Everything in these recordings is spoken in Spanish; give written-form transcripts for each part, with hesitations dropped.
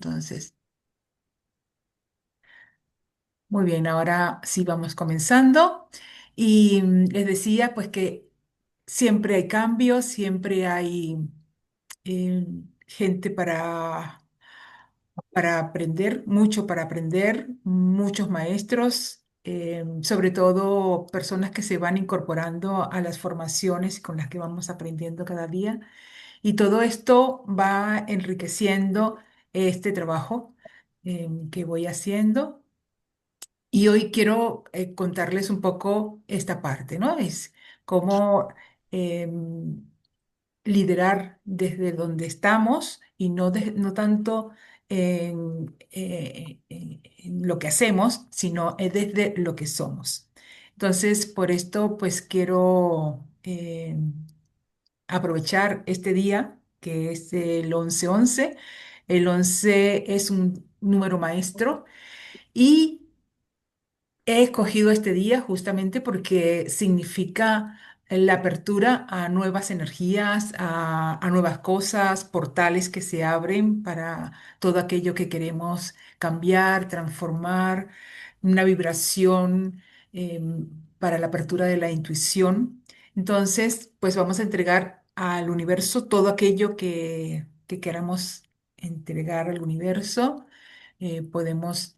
Entonces, muy bien, ahora sí vamos comenzando. Y les decía pues que siempre hay cambios, siempre hay eh, gente para aprender, mucho para aprender, muchos maestros, sobre todo personas que se van incorporando a las formaciones con las que vamos aprendiendo cada día. Y todo esto va enriqueciendo este trabajo que voy haciendo. Y hoy quiero contarles un poco esta parte, ¿no? Es cómo em, liderar desde donde estamos y no tanto en lo que hacemos, sino desde lo que somos. Entonces, por esto, pues quiero aprovechar este día, que es el 11-11. El 11 es un número maestro y he escogido este día justamente porque significa la apertura a nuevas energías, a nuevas cosas, portales que se abren para todo aquello que queremos cambiar, transformar, una vibración para la apertura de la intuición. Entonces, pues vamos a entregar al universo todo aquello que queramos entregar al universo. Podemos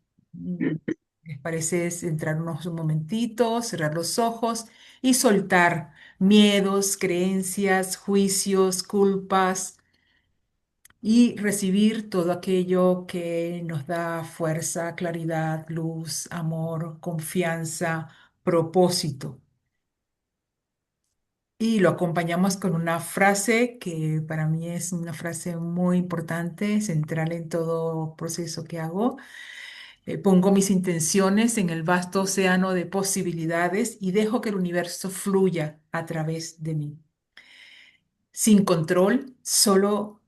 ¿les parece centrarnos un momentito, cerrar los ojos y soltar miedos, creencias, juicios, culpas y recibir todo aquello que nos da fuerza, claridad, luz, amor, confianza, propósito? Y lo acompañamos con una frase que para mí es una frase muy importante, central en todo proceso que hago. Pongo mis intenciones en el vasto océano de posibilidades y dejo que el universo fluya a través de mí. Sin control, solo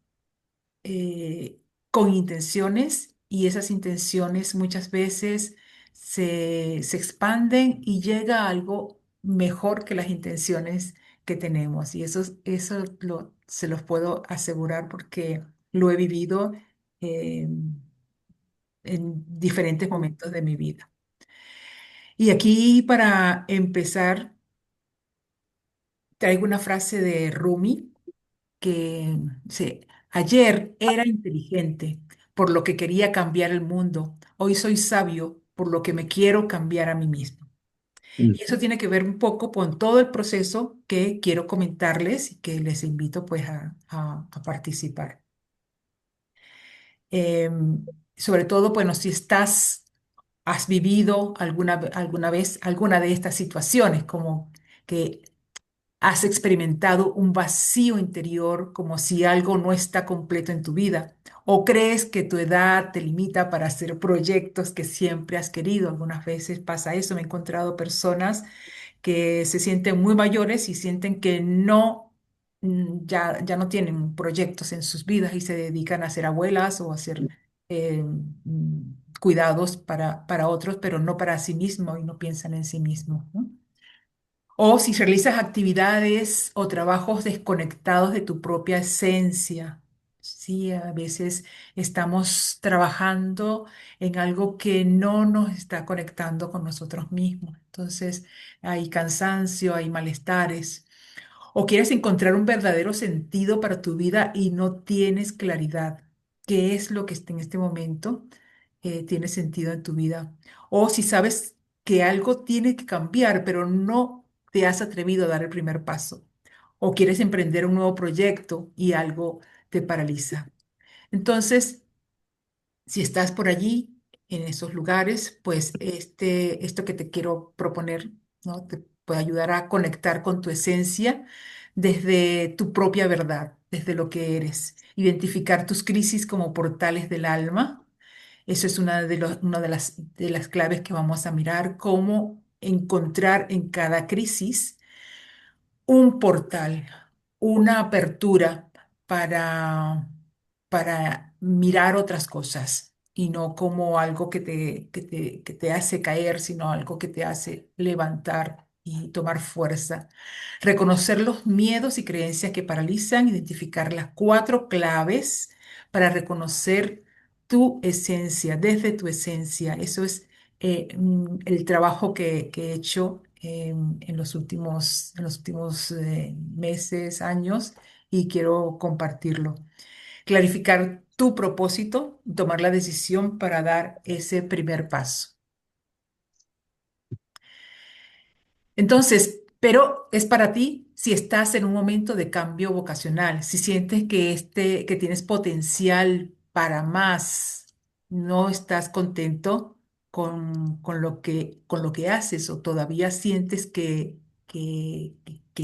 con intenciones, y esas intenciones muchas veces se expanden y llega a algo mejor que las intenciones que tenemos. Y se los puedo asegurar porque lo he vivido eh, en diferentes momentos de mi vida. Y aquí para empezar, traigo una frase de Rumi que dice, ayer era inteligente por lo que quería cambiar el mundo, hoy soy sabio por lo que me quiero cambiar a mí mismo. Mm. Y eso tiene que ver un poco con todo el proceso que quiero comentarles y que les invito pues a participar. Sobre todo, bueno, si has vivido alguna vez alguna de estas situaciones, como que has experimentado un vacío interior, como si algo no está completo en tu vida, o crees que tu edad te limita para hacer proyectos que siempre has querido. Algunas veces pasa eso. Me he encontrado personas que se sienten muy mayores y sienten que no, ya no tienen proyectos en sus vidas y se dedican a ser abuelas o a hacer cuidados para otros, pero no para sí mismo y no piensan en sí mismos, ¿no? O si realizas actividades o trabajos desconectados de tu propia esencia. Sí, a veces estamos trabajando en algo que no nos está conectando con nosotros mismos. Entonces hay cansancio, hay malestares. O quieres encontrar un verdadero sentido para tu vida y no tienes claridad. ¿Qué es lo que en este momento tiene sentido en tu vida? O si sabes que algo tiene que cambiar, pero no te has atrevido a dar el primer paso. O quieres emprender un nuevo proyecto y algo te paraliza. Entonces, si estás por allí, en esos lugares, pues esto que te quiero proponer, ¿no? Te puede ayudar a conectar con tu esencia desde tu propia verdad, desde lo que eres. Identificar tus crisis como portales del alma. Eso es una de las claves que vamos a mirar, cómo encontrar en cada crisis un portal, una apertura para, para mirar otras cosas y no como algo que te hace caer, sino algo que te hace levantar y tomar fuerza. Reconocer los miedos y creencias que paralizan, identificar las cuatro claves para reconocer tu esencia, desde tu esencia. Eso es el trabajo que he hecho en los últimos meses, años, y quiero compartirlo. Clarificar tu propósito, tomar la decisión para dar ese primer paso. Entonces, pero es para ti si estás en un momento de cambio vocacional, si sientes que tienes potencial para más, no estás contento con lo que haces o todavía sientes que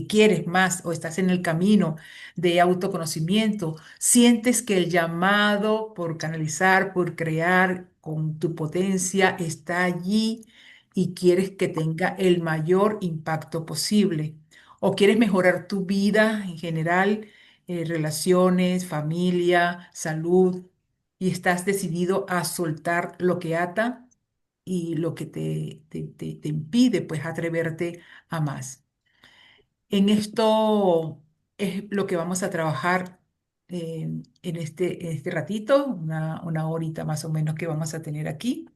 quieres más o estás en el camino de autoconocimiento, sientes que el llamado por canalizar, por crear con tu potencia está allí y quieres que tenga el mayor impacto posible. O quieres mejorar tu vida en general, relaciones, familia, salud, y estás decidido a soltar lo que ata y lo que te impide pues atreverte a más. En esto es lo que vamos a trabajar en este ratito, una horita más o menos que vamos a tener aquí.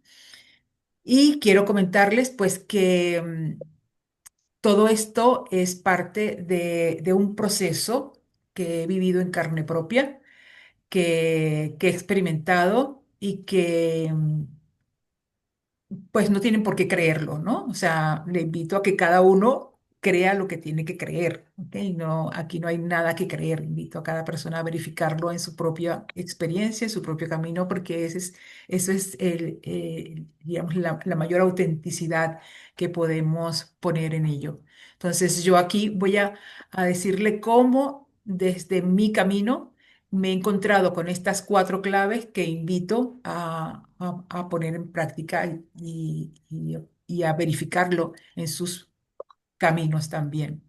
Y quiero comentarles pues que todo esto es parte de un proceso que he vivido en carne propia, que he experimentado y que pues no tienen por qué creerlo, ¿no? O sea, le invito a que cada uno crea lo que tiene que creer, ¿ok? No, aquí no hay nada que creer. Invito a cada persona a verificarlo en su propia experiencia, en su propio camino, porque eso es digamos, la mayor autenticidad que podemos poner en ello. Entonces, yo aquí voy a decirle cómo desde mi camino me he encontrado con estas cuatro claves que invito a poner en práctica y a verificarlo en sus caminos también.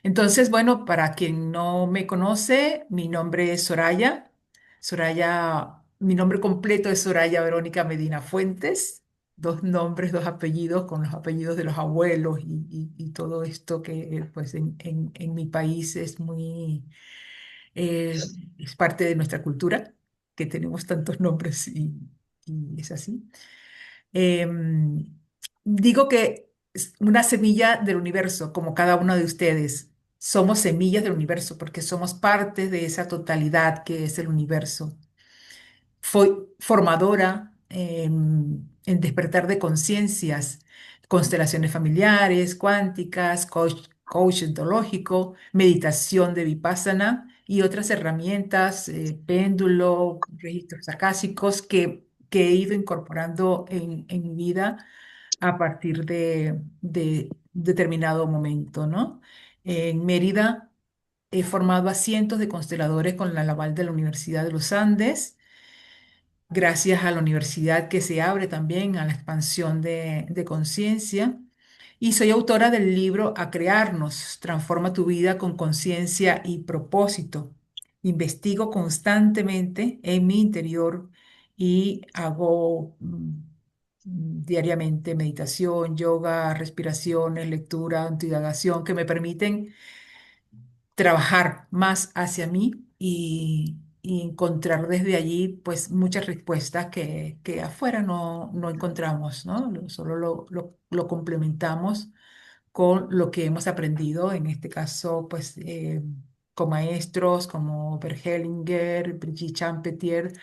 Entonces, bueno, para quien no me conoce, mi nombre es Soraya. Soraya, mi nombre completo es Soraya Verónica Medina Fuentes. Dos nombres, dos apellidos, con los apellidos de los abuelos y todo esto que pues en mi país es muy eh, es parte de nuestra cultura, que tenemos tantos nombres y es así. Em, Digo que es una semilla del universo, como cada uno de ustedes. Somos semillas del universo porque somos parte de esa totalidad que es el universo. Fue formadora en despertar de conciencias, constelaciones familiares, cuánticas, coach ontológico, meditación de Vipassana y otras herramientas, péndulo, registros acásicos que he ido incorporando en mi vida a partir de determinado momento, ¿no? En Mérida he formado a cientos de consteladores con la aval de la Universidad de los Andes, gracias a la universidad que se abre también a la expansión de conciencia. Y soy autora del libro A Crearnos, Transforma tu vida con conciencia y propósito. Investigo constantemente en mi interior y hago diariamente meditación, yoga, respiraciones, lectura, autoindagación que me permiten trabajar más hacia mí y encontrar desde allí pues muchas respuestas que afuera no encontramos, ¿no? Solo lo complementamos con lo que hemos aprendido, en este caso pues con maestros como Bert Hellinger, Brigitte Champetier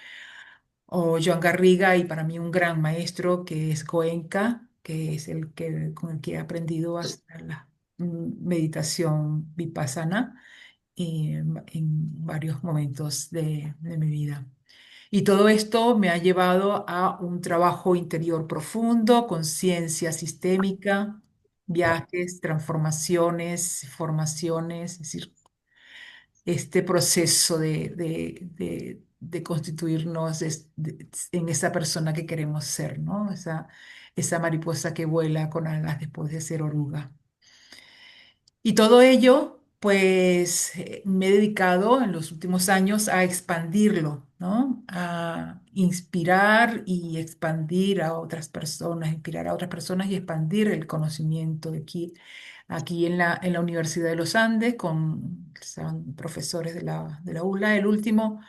o Joan Garriga y para mí un gran maestro que es Goenka, que es con el que he aprendido a hacer la meditación vipassana en varios momentos de mi vida. Y todo esto me ha llevado a un trabajo interior profundo, conciencia sistémica, viajes, transformaciones, formaciones, es decir, este proceso de constituirnos en esa persona que queremos ser, ¿no? Esa mariposa que vuela con alas después de ser oruga. Y todo ello, pues me he dedicado en los últimos años a expandirlo, ¿no? A inspirar y expandir a otras personas, inspirar a otras personas y expandir el conocimiento de aquí en la Universidad de los Andes, son profesores de la ULA. El último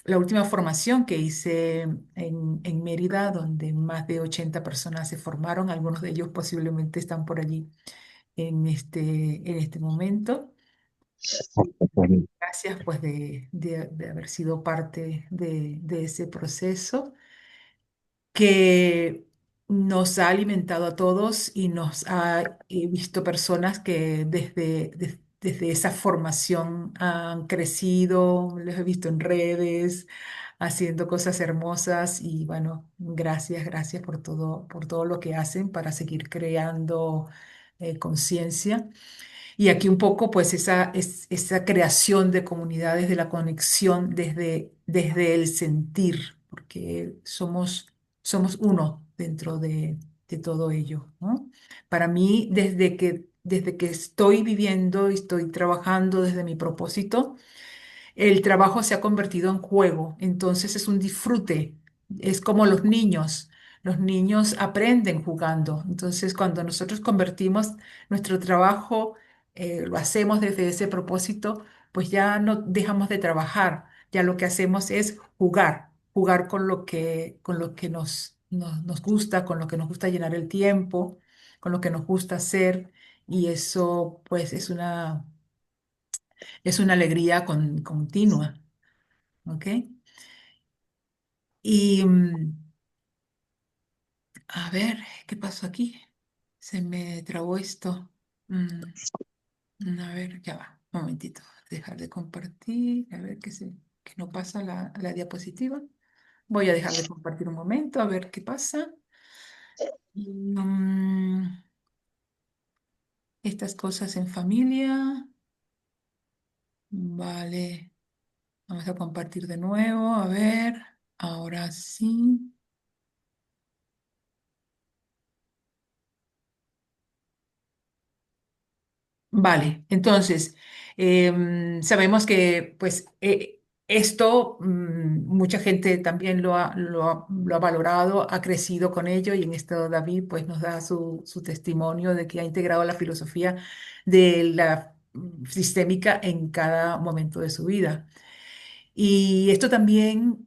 la última formación que hice en Mérida, donde más de 80 personas se formaron, algunos de ellos posiblemente están por allí en este momento. Y gracias pues de haber sido parte de ese proceso que nos ha alimentado a todos y nos ha visto personas que desde esa formación han crecido, los he visto en redes, haciendo cosas hermosas y bueno, gracias por todo lo que hacen para seguir creando conciencia. Y aquí un poco, pues, esa creación de comunidades, de la conexión desde el sentir, porque somos uno dentro de todo ello, ¿no? Para mí, desde que estoy viviendo y estoy trabajando desde mi propósito, el trabajo se ha convertido en juego, entonces es un disfrute, es como los niños aprenden jugando, entonces cuando nosotros convertimos nuestro trabajo, lo hacemos desde ese propósito, pues ya no dejamos de trabajar, ya lo que hacemos es jugar con lo que nos gusta, con lo que nos gusta llenar el tiempo, con lo que nos gusta hacer, y eso pues es una alegría continua. ¿Ok? Y a ver, ¿qué pasó aquí? Se me trabó esto. A ver, ya va, un momentito. Dejar de compartir, a ver que no pasa la diapositiva. Voy a dejar de compartir un momento, a ver qué pasa. Mm, estas cosas en familia. Vale, vamos a compartir de nuevo, a ver, ahora sí. Vale, entonces, sabemos que pues esto mucha gente también lo ha valorado, ha crecido con ello y en esto David pues nos da su testimonio de que ha integrado la filosofía de la sistémica en cada momento de su vida. Y esto también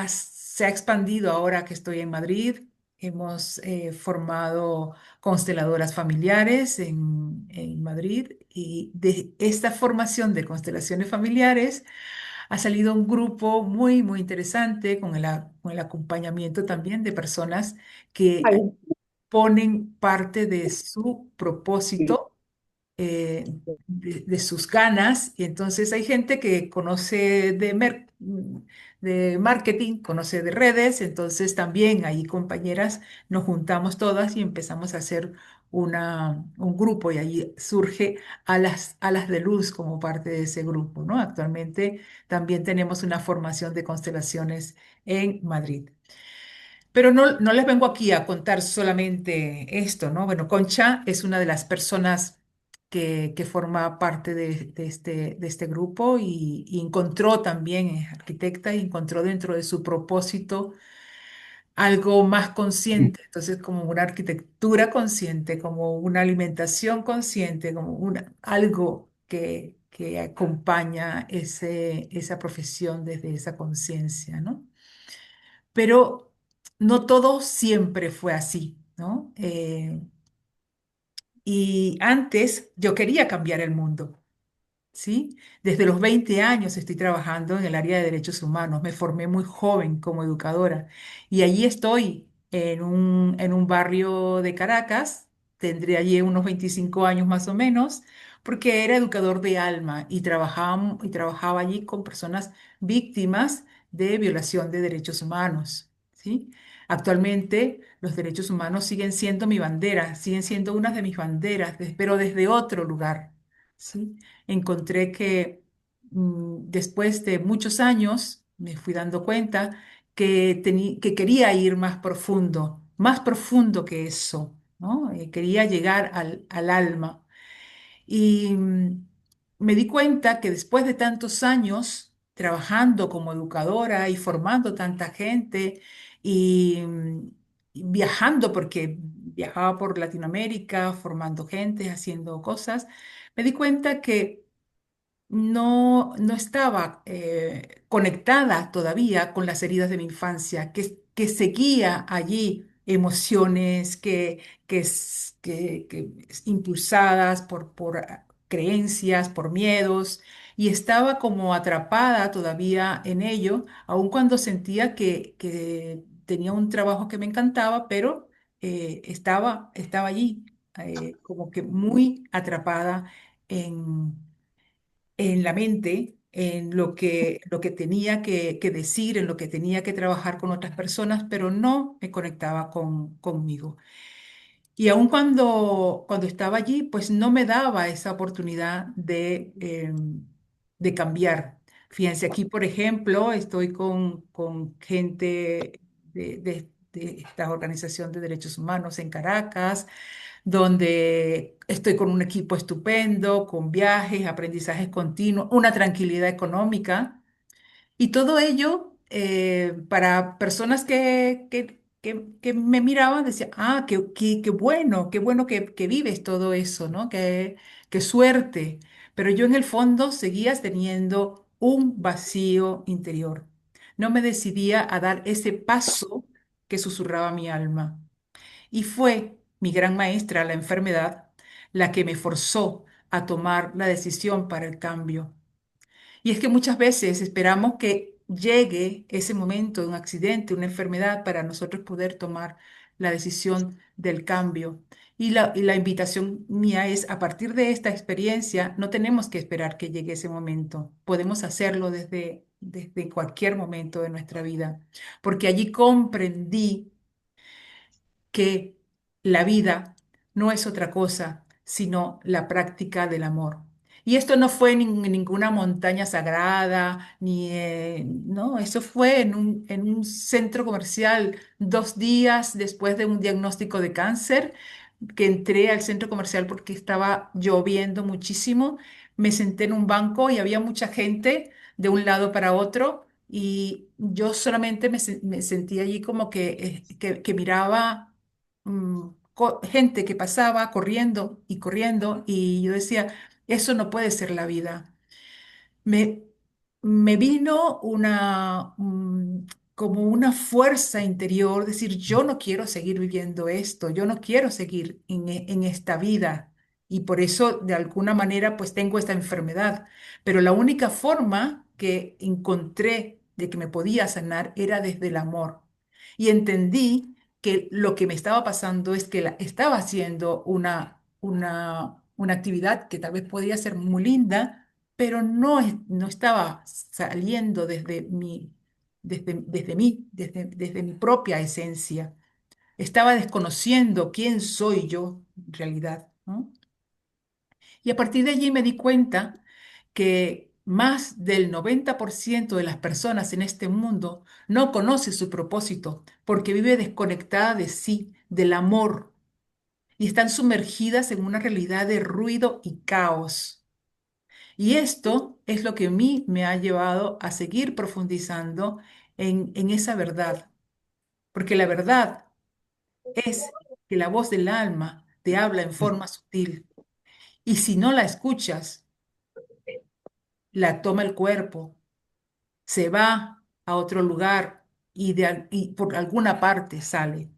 se ha expandido ahora que estoy en Madrid. Hemos formado consteladoras familiares en Madrid y de esta formación de constelaciones familiares ha salido un grupo muy interesante con el acompañamiento también de personas que ponen parte de su propósito de sus ganas. Y entonces hay gente que conoce de marketing, conoce de redes, entonces también ahí compañeras nos juntamos todas y empezamos a hacer un grupo y ahí surge Alas de Luz como parte de ese grupo, ¿no? Actualmente también tenemos una formación de constelaciones en Madrid. Pero no les vengo aquí a contar solamente esto, ¿no? Bueno, Concha es una de las personas que forma parte de este grupo y encontró también, es arquitecta, y encontró dentro de su propósito algo más consciente, entonces como una arquitectura consciente, como una alimentación consciente, como algo que acompaña esa profesión desde esa conciencia, ¿no? Pero no todo siempre fue así, ¿no? Y antes yo quería cambiar el mundo. ¿Sí? Desde los 20 años estoy trabajando en el área de derechos humanos. Me formé muy joven como educadora y allí estoy en un barrio de Caracas. Tendré allí unos 25 años más o menos, porque era educador de alma y trabajaba allí con personas víctimas de violación de derechos humanos. ¿Sí? Actualmente los derechos humanos siguen siendo mi bandera, siguen siendo una de mis banderas, pero desde otro lugar. ¿Sí? Encontré que después de muchos años me fui dando cuenta que quería ir más profundo que eso, ¿no? Quería llegar al alma. Y me di cuenta que después de tantos años trabajando como educadora y formando tanta gente y viajando, porque viajaba por Latinoamérica formando gente, haciendo cosas, me di cuenta que no estaba conectada todavía con las heridas de mi infancia, que seguía allí emociones impulsadas por creencias, por miedos, y estaba como atrapada todavía en ello, aun cuando sentía que tenía un trabajo que me encantaba, pero estaba allí, como que muy atrapada en la mente, en lo que tenía que decir, en lo que tenía que trabajar con otras personas, pero no me conectaba conmigo. Y aun cuando estaba allí, pues no me daba esa oportunidad de cambiar. Fíjense, aquí, por ejemplo, estoy con gente de esta organización de derechos humanos en Caracas, donde estoy con un equipo estupendo, con viajes, aprendizajes continuos, una tranquilidad económica y todo ello para personas que me miraban, decían, ah, qué bueno que vives todo eso, ¿no? Qué suerte. Pero yo en el fondo seguía teniendo un vacío interior. No me decidía a dar ese paso que susurraba mi alma. Y fue mi gran maestra, la enfermedad, la que me forzó a tomar la decisión para el cambio. Y es que muchas veces esperamos que llegue ese momento, un accidente, una enfermedad, para nosotros poder tomar la decisión del cambio. Y la invitación mía es, a partir de esta experiencia, no tenemos que esperar que llegue ese momento. Podemos hacerlo desde cualquier momento de nuestra vida, porque allí comprendí que la vida no es otra cosa sino la práctica del amor. Y esto no fue en ninguna montaña sagrada, no, eso fue en un centro comercial 2 días después de un diagnóstico de cáncer, que entré al centro comercial porque estaba lloviendo muchísimo. Me senté en un banco y había mucha gente de un lado para otro y yo solamente me sentí allí como que miraba gente que pasaba corriendo y corriendo y yo decía, eso no puede ser la vida. Me, me vino como una fuerza interior, decir, yo no quiero seguir viviendo esto, yo no quiero seguir en esta vida. Y por eso, de alguna manera, pues tengo esta enfermedad. Pero la única forma que encontré de que me podía sanar era desde el amor. Y entendí que lo que me estaba pasando es que estaba haciendo una actividad que tal vez podía ser muy linda, pero no estaba saliendo desde mi propia esencia. Estaba desconociendo quién soy yo en realidad, ¿no? Y a partir de allí me di cuenta que más del 90% de las personas en este mundo no conoce su propósito porque vive desconectada de sí, del amor, y están sumergidas en una realidad de ruido y caos. Y esto es lo que a mí me ha llevado a seguir profundizando en esa verdad, porque la verdad es que la voz del alma te habla en forma sutil y si no la escuchas, la toma el cuerpo, se va a otro lugar y por alguna parte sale.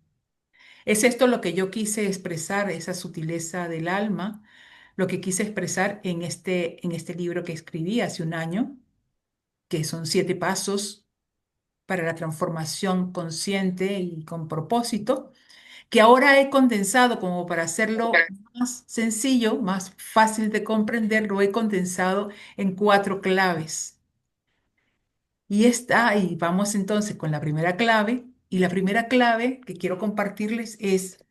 Es esto lo que yo quise expresar, esa sutileza del alma, lo que quise expresar en este libro que escribí hace un año, que son 7 pasos para la transformación consciente y con propósito, que ahora he condensado como para hacerlo más sencillo, más fácil de comprender, lo he condensado en 4 claves. Y vamos entonces con la primera clave. Y la primera clave que quiero compartirles es: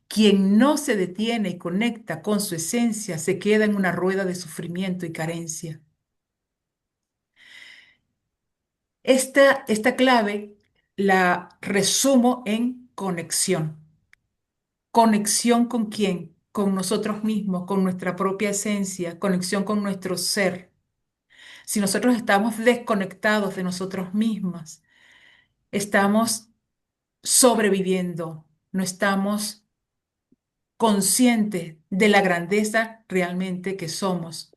quien no se detiene y conecta con su esencia se queda en una rueda de sufrimiento y carencia. Esta clave la resumo en conexión. ¿Conexión con quién? Con nosotros mismos, con nuestra propia esencia, conexión con nuestro ser. Si nosotros estamos desconectados de nosotros mismos, estamos sobreviviendo, no estamos conscientes de la grandeza realmente que somos.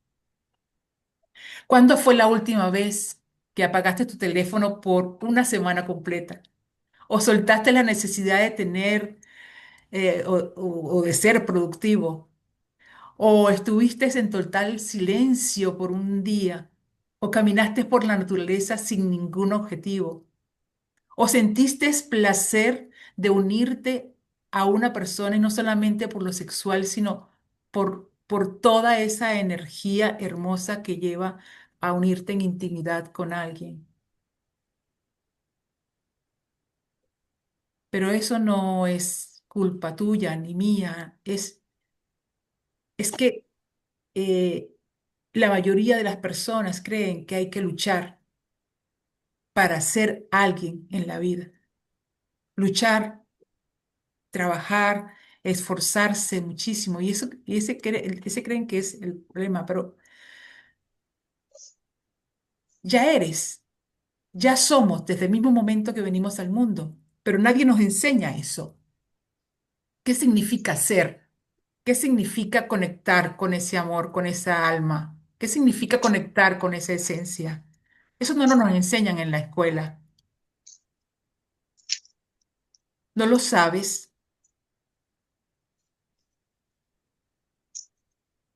¿Cuándo fue la última vez que apagaste tu teléfono por una semana completa? ¿O soltaste la necesidad de tener o de ser productivo? ¿O estuviste en total silencio por un día? ¿O caminaste por la naturaleza sin ningún objetivo? ¿O sentiste placer de unirte a una persona y no solamente por lo sexual, sino por toda esa energía hermosa que lleva a unirte en intimidad con alguien? Pero eso no es culpa tuya ni mía, es que eh, la mayoría de las personas creen que hay que luchar para ser alguien en la vida. Luchar, trabajar, esforzarse muchísimo. Ese creen que es el problema, pero ya eres, ya somos desde el mismo momento que venimos al mundo, pero nadie nos enseña eso. ¿Qué significa ser? ¿Qué significa conectar con ese amor, con esa alma? ¿Qué significa conectar con esa esencia? Eso no nos enseñan en la escuela. No lo sabes,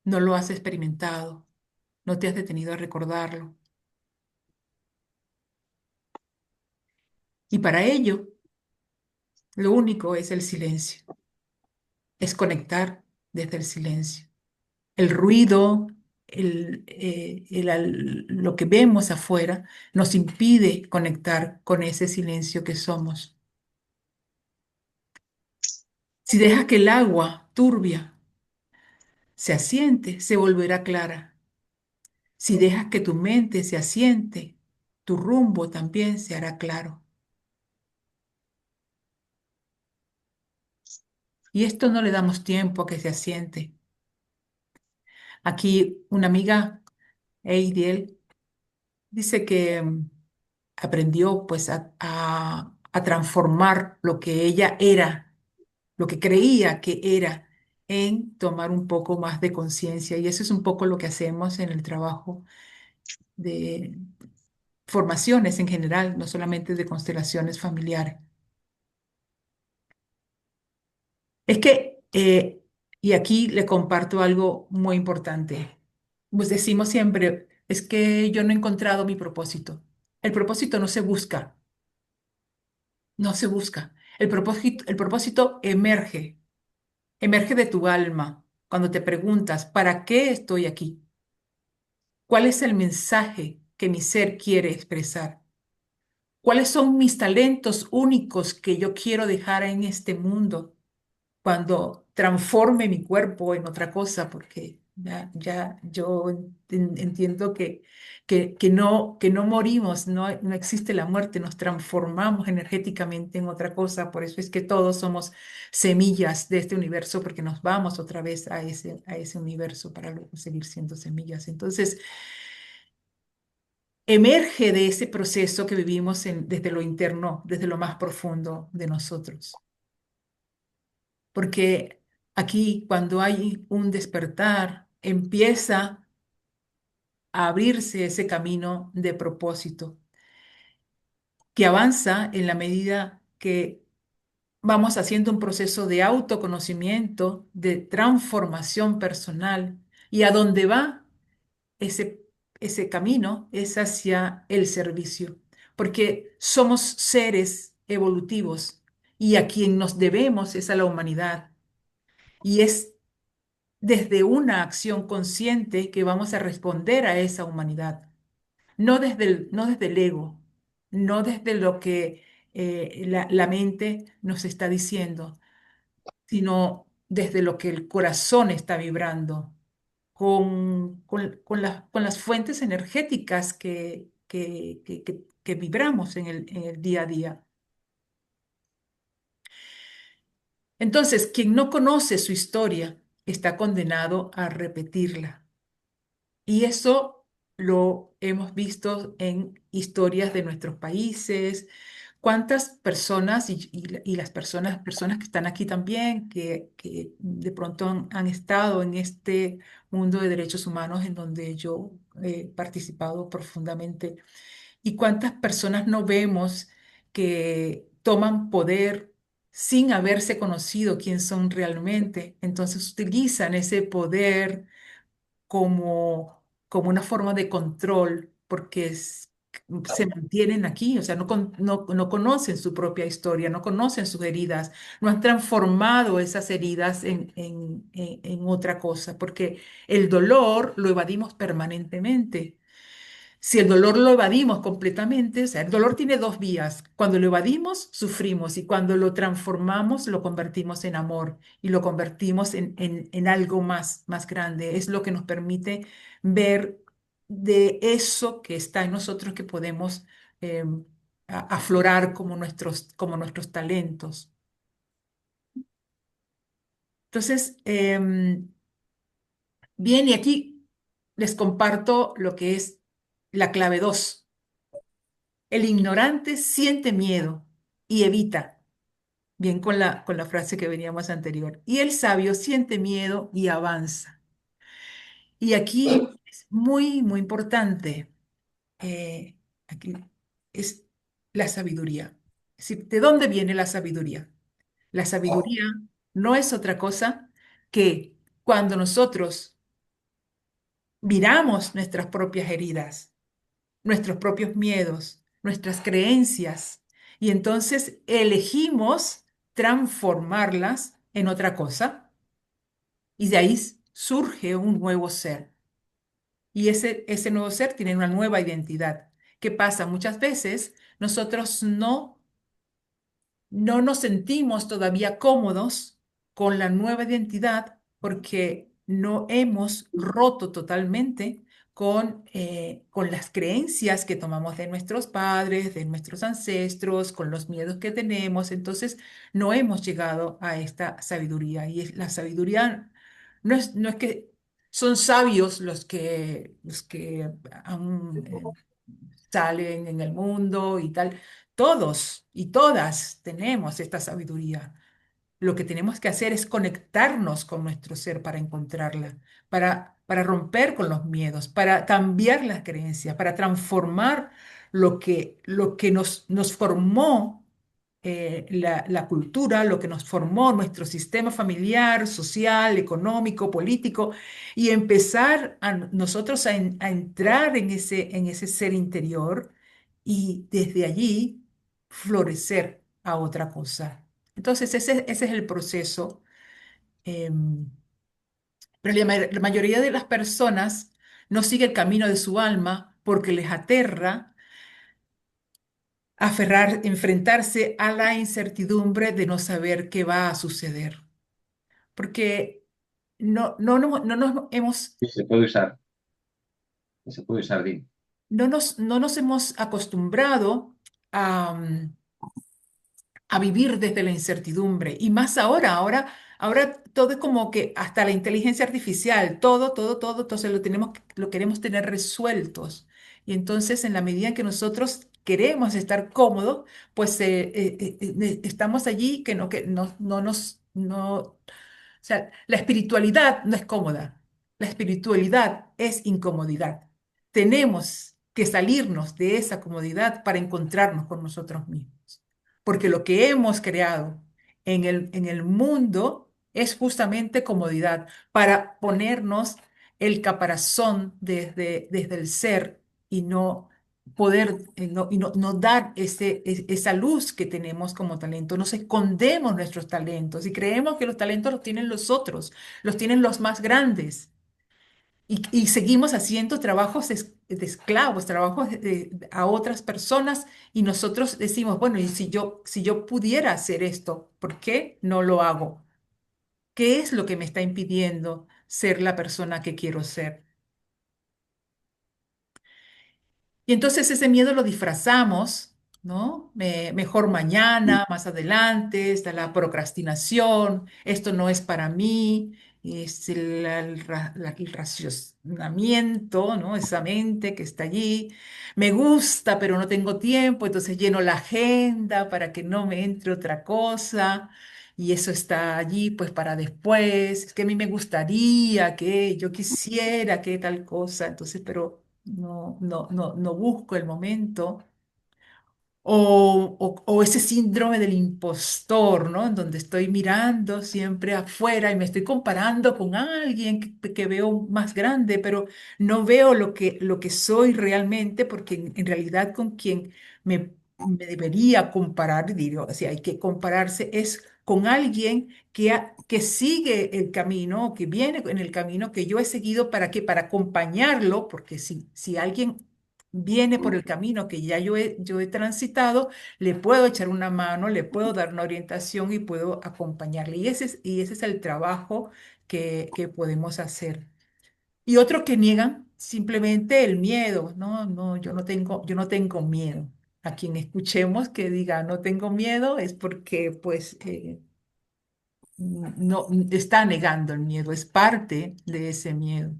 no lo has experimentado, no te has detenido a recordarlo. Y para ello, lo único es el silencio, es conectar desde el silencio. El ruido, lo que vemos afuera, nos impide conectar con ese silencio que somos. Si dejas que el agua turbia se asiente, se volverá clara. Si dejas que tu mente se asiente, tu rumbo también se hará claro. Y esto no le damos tiempo a que se asiente. Aquí una amiga, Eidiel, dice que aprendió pues a transformar lo que ella era, lo que creía que era, en tomar un poco más de conciencia. Y eso es un poco lo que hacemos en el trabajo de formaciones en general, no solamente de constelaciones familiares. Es que, y aquí le comparto algo muy importante. Pues decimos siempre, es que yo no he encontrado mi propósito. El propósito no se busca, no se busca. El propósito emerge, emerge de tu alma cuando te preguntas, ¿para qué estoy aquí? ¿Cuál es el mensaje que mi ser quiere expresar? ¿Cuáles son mis talentos únicos que yo quiero dejar en este mundo cuando transforme mi cuerpo en otra cosa? Porque ya yo entiendo que no morimos, no existe la muerte, nos transformamos energéticamente en otra cosa. Por eso es que todos somos semillas de este universo, porque nos vamos otra vez a ese universo para luego seguir siendo semillas. Entonces, emerge de ese proceso que vivimos desde lo interno, desde lo más profundo de nosotros. Porque aquí, cuando hay un despertar, empieza a abrirse ese camino de propósito que avanza en la medida que vamos haciendo un proceso de autoconocimiento, de transformación personal, y a dónde va ese, ese camino es hacia el servicio, porque somos seres evolutivos y a quien nos debemos es a la humanidad. Y es desde una acción consciente que vamos a responder a esa humanidad, no desde el ego, no desde lo que la mente nos está diciendo, sino desde lo que el corazón está vibrando, con las fuentes energéticas que vibramos en el día a día. Entonces, quien no conoce su historia está condenado a repetirla. Y eso lo hemos visto en historias de nuestros países, ¿Cuántas personas y las personas que están aquí también, que de pronto han estado en este mundo de derechos humanos en donde yo he participado profundamente? ¿Y cuántas personas no vemos que toman poder sin haberse conocido quién son realmente? Entonces utilizan ese poder como una forma de control, porque se mantienen aquí, o sea, no conocen su propia historia, no conocen sus heridas, no han transformado esas heridas en otra cosa, porque el dolor lo evadimos permanentemente. Si el dolor lo evadimos completamente, o sea, el dolor tiene dos vías. Cuando lo evadimos, sufrimos y cuando lo transformamos, lo convertimos en amor y lo convertimos en algo más grande. Es lo que nos permite ver de eso que está en nosotros que podemos eh, aflorar como nuestros talentos. Entonces, bien, y aquí les comparto lo que es la clave 2. El ignorante siente miedo y evita, bien con la frase que veníamos anterior. Y el sabio siente miedo y avanza. Y aquí es muy importante, aquí es la sabiduría. ¿De dónde viene la sabiduría? La sabiduría no es otra cosa que cuando nosotros miramos nuestras propias heridas, nuestros propios miedos, nuestras creencias, y entonces elegimos transformarlas en otra cosa, y de ahí surge un nuevo ser. Y ese nuevo ser tiene una nueva identidad. ¿Qué pasa? Muchas veces nosotros no nos sentimos todavía cómodos con la nueva identidad porque no hemos roto totalmente con las creencias que tomamos de nuestros padres, de nuestros ancestros, con los miedos que tenemos. Entonces, no hemos llegado a esta sabiduría. Y la sabiduría no es que son sabios los que salen en el mundo y tal. Todos y todas tenemos esta sabiduría. Lo que tenemos que hacer es conectarnos con nuestro ser para encontrarla, para romper con los miedos, para cambiar las creencias, para transformar lo que nos formó la cultura, lo que nos formó nuestro sistema familiar, social, económico, político, y empezar nosotros a entrar en ese ser interior y desde allí florecer a otra cosa. Entonces, ese es el proceso. em, pero la mayoría de las personas no sigue el camino de su alma porque les aterra enfrentarse a la incertidumbre de no saber qué va a suceder. Porque no nos hemos, Sí, se puede usar, se puede usar, Dean. no nos hemos acostumbrado a vivir desde la incertidumbre. Y más ahora todo es como que hasta la inteligencia artificial, todo, entonces lo queremos tener resueltos. Y entonces en la medida en que nosotros queremos estar cómodos, pues estamos allí o sea, la espiritualidad no es cómoda, la espiritualidad es incomodidad. Tenemos que salirnos de esa comodidad para encontrarnos con nosotros mismos. Porque lo que hemos creado en el mundo es justamente comodidad para ponernos el caparazón desde el ser y no poder y no dar esa luz que tenemos como talento. Nos escondemos nuestros talentos y creemos que los talentos los tienen los otros, los tienen los más grandes. Y seguimos haciendo trabajos de esclavos, trabajos a otras personas y nosotros decimos, bueno, y si yo pudiera hacer esto, ¿por qué no lo hago? ¿Qué es lo que me está impidiendo ser la persona que quiero ser? Y entonces ese miedo lo disfrazamos, ¿no? Mejor mañana, más adelante, está la procrastinación, esto no es para mí. es el raciocinamiento, ¿no? Esa mente que está allí. Me gusta, pero no tengo tiempo, entonces lleno la agenda para que no me entre otra cosa. Y eso está allí, pues, para después. Es que a mí me gustaría, que yo quisiera, que tal cosa. Entonces, pero no busco el momento. O ese síndrome del impostor, ¿no? En donde estoy mirando siempre afuera y me estoy comparando con alguien que veo más grande, pero no veo lo que soy realmente, porque en realidad con quien me debería comparar, digo, si hay que compararse, es con alguien que sigue el camino, que viene en el camino que yo he seguido. ¿Para qué? Para acompañarlo, porque si alguien viene por el camino que ya yo he transitado, le puedo echar una mano, le puedo dar una orientación y puedo acompañarle. Y ese es el trabajo que podemos hacer. Y otros que niegan simplemente el miedo. No, no, yo no tengo miedo. A quien escuchemos que diga no tengo miedo es porque pues no está negando el miedo, es parte de ese miedo.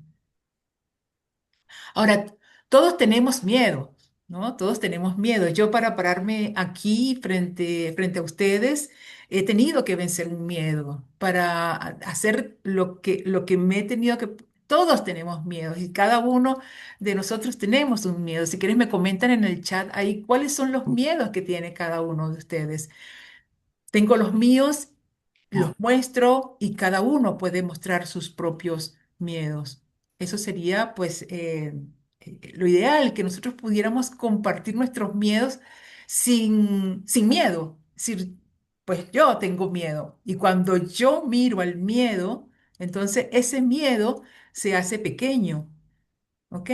Ahora, todos tenemos miedo, ¿no? Todos tenemos miedo. Yo para pararme aquí frente a ustedes he tenido que vencer un miedo para hacer lo que me he tenido que... Todos tenemos miedo y cada uno de nosotros tenemos un miedo. Si quieres me comentan en el chat ahí cuáles son los miedos que tiene cada uno de ustedes. Tengo los míos, los muestro y cada uno puede mostrar sus propios miedos. Eso sería, pues, lo ideal, que nosotros pudiéramos compartir nuestros miedos sin miedo. Es decir, pues yo tengo miedo y cuando yo miro al miedo, entonces ese miedo se hace pequeño, ¿ok?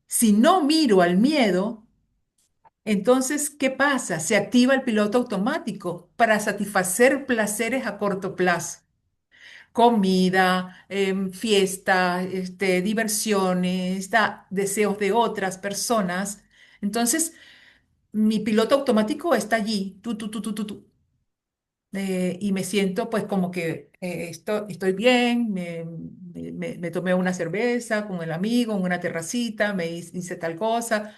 Si no miro al miedo, entonces, ¿qué pasa? Se activa el piloto automático para satisfacer placeres a corto plazo. Comida, fiesta, diversiones, deseos de otras personas. Entonces, mi piloto automático está allí, tú. Y me siento pues como que estoy bien, me tomé una cerveza con el amigo en una terracita, hice tal cosa,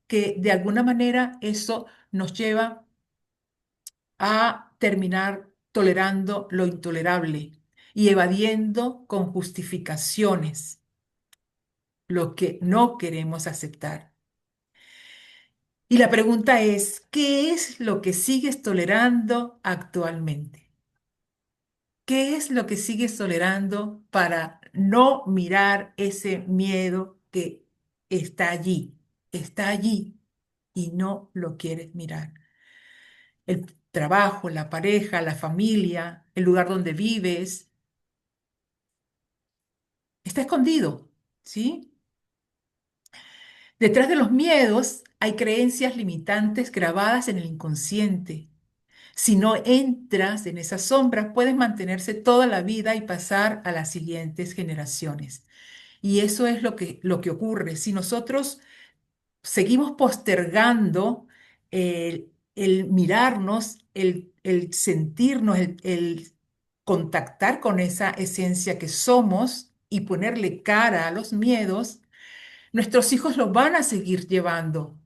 que de alguna manera eso nos lleva a terminar tolerando lo intolerable y evadiendo con justificaciones lo que no queremos aceptar. Y la pregunta es, ¿qué es lo que sigues tolerando actualmente? ¿Qué es lo que sigues tolerando para no mirar ese miedo que está allí y no lo quieres mirar? El trabajo, la pareja, la familia, el lugar donde vives, está escondido, ¿sí? Detrás de los miedos hay creencias limitantes grabadas en el inconsciente. Si no entras en esas sombras, puedes mantenerse toda la vida y pasar a las siguientes generaciones. Y eso es lo que ocurre. Si nosotros seguimos postergando el mirarnos, el sentirnos, el contactar con esa esencia que somos y ponerle cara a los miedos, nuestros hijos lo van a seguir llevando.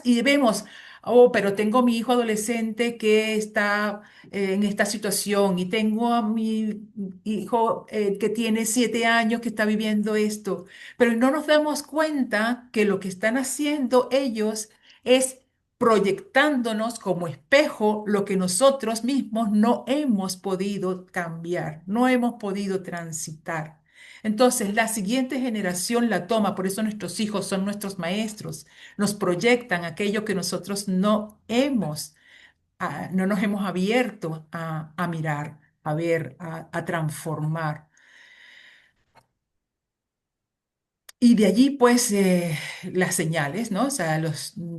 Y vemos, oh, pero tengo mi hijo adolescente que está en esta situación y tengo a mi hijo que tiene 7 años que está viviendo esto, pero no nos damos cuenta que lo que están haciendo ellos es proyectándonos como espejo lo que nosotros mismos no hemos podido cambiar, no hemos podido transitar. Entonces, la siguiente generación la toma, por eso nuestros hijos son nuestros maestros, nos proyectan aquello que nosotros no nos hemos abierto a mirar, a ver, a transformar. Y de allí, pues, las señales, ¿no? O sea,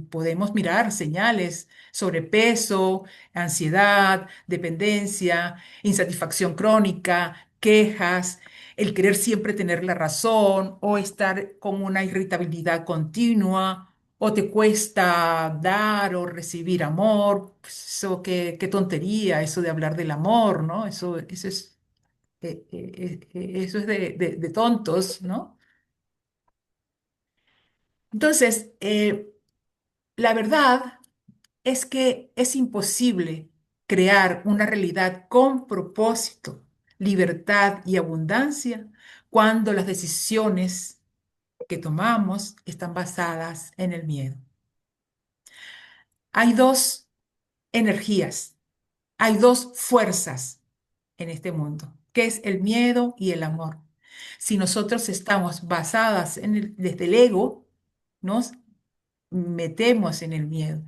podemos mirar señales: sobrepeso, ansiedad, dependencia, insatisfacción crónica, quejas, el querer siempre tener la razón o estar con una irritabilidad continua, o te cuesta dar o recibir amor. Pues, eso, qué tontería, eso de hablar del amor, ¿no? Eso eso es de tontos, ¿no? Entonces, la verdad es que es imposible crear una realidad con propósito, libertad y abundancia cuando las decisiones que tomamos están basadas en el miedo. Hay dos energías, hay dos fuerzas en este mundo, que es el miedo y el amor. Si nosotros estamos basadas desde el ego, nos metemos en el miedo.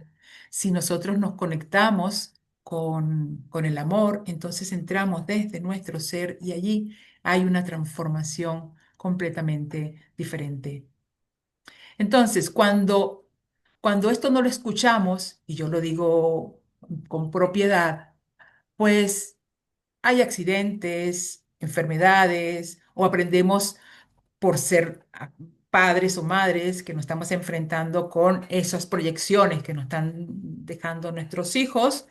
Si nosotros nos conectamos con el amor, entonces entramos desde nuestro ser y allí hay una transformación completamente diferente. Entonces, cuando esto no lo escuchamos, y yo lo digo con propiedad, pues hay accidentes, enfermedades, o aprendemos por ser padres o madres que nos estamos enfrentando con esas proyecciones que nos están dejando nuestros hijos,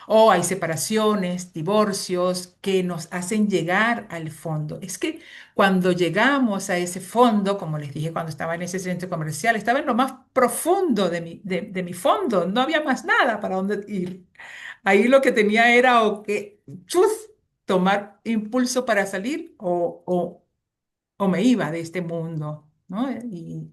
o hay separaciones, divorcios que nos hacen llegar al fondo. Es que cuando llegamos a ese fondo, como les dije cuando estaba en ese centro comercial, estaba en lo más profundo de mi fondo, no había más nada para dónde ir. Ahí lo que tenía era o que chus, tomar impulso para salir o me iba de este mundo, ¿no? Y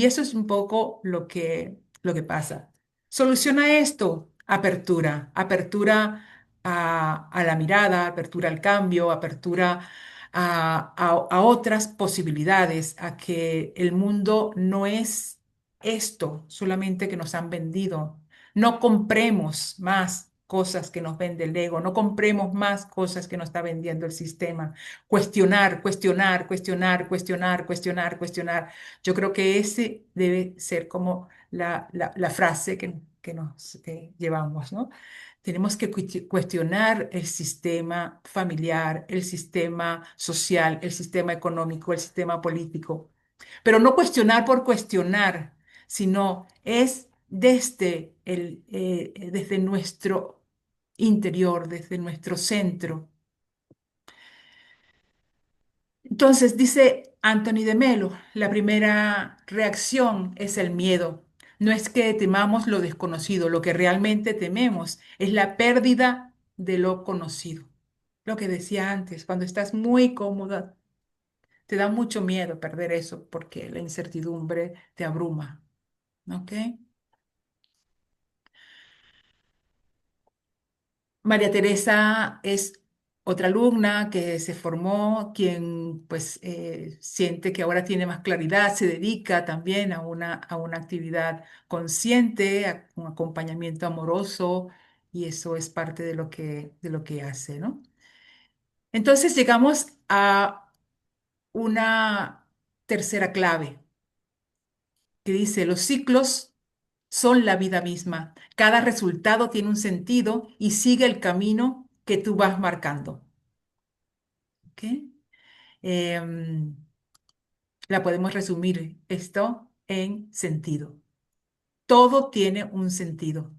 eso es un poco lo que pasa. Soluciona esto, apertura, apertura a la mirada, apertura al cambio, apertura a otras posibilidades, a que el mundo no es esto solamente que nos han vendido. No compremos más cosas que nos vende el ego, no compremos más cosas que nos está vendiendo el sistema. Cuestionar, cuestionar, cuestionar, cuestionar, cuestionar, cuestionar. Yo creo que ese debe ser como la frase que nos llevamos, ¿no? Tenemos que cuestionar el sistema familiar, el sistema social, el sistema económico, el sistema político. Pero no cuestionar por cuestionar, sino es desde nuestro interior, desde nuestro centro. Entonces, dice Anthony de Melo, la primera reacción es el miedo. No es que temamos lo desconocido, lo que realmente tememos es la pérdida de lo conocido. Lo que decía antes, cuando estás muy cómoda, te da mucho miedo perder eso porque la incertidumbre te abruma, ¿ok? María Teresa es otra alumna que se formó, quien pues siente que ahora tiene más claridad, se dedica también a una actividad consciente, a un acompañamiento amoroso, y eso es parte de lo que hace, ¿no? Entonces llegamos a una tercera clave que dice, los ciclos son la vida misma. Cada resultado tiene un sentido y sigue el camino que tú vas marcando. ¿Ok? Em, la podemos resumir esto en sentido. Todo tiene un sentido.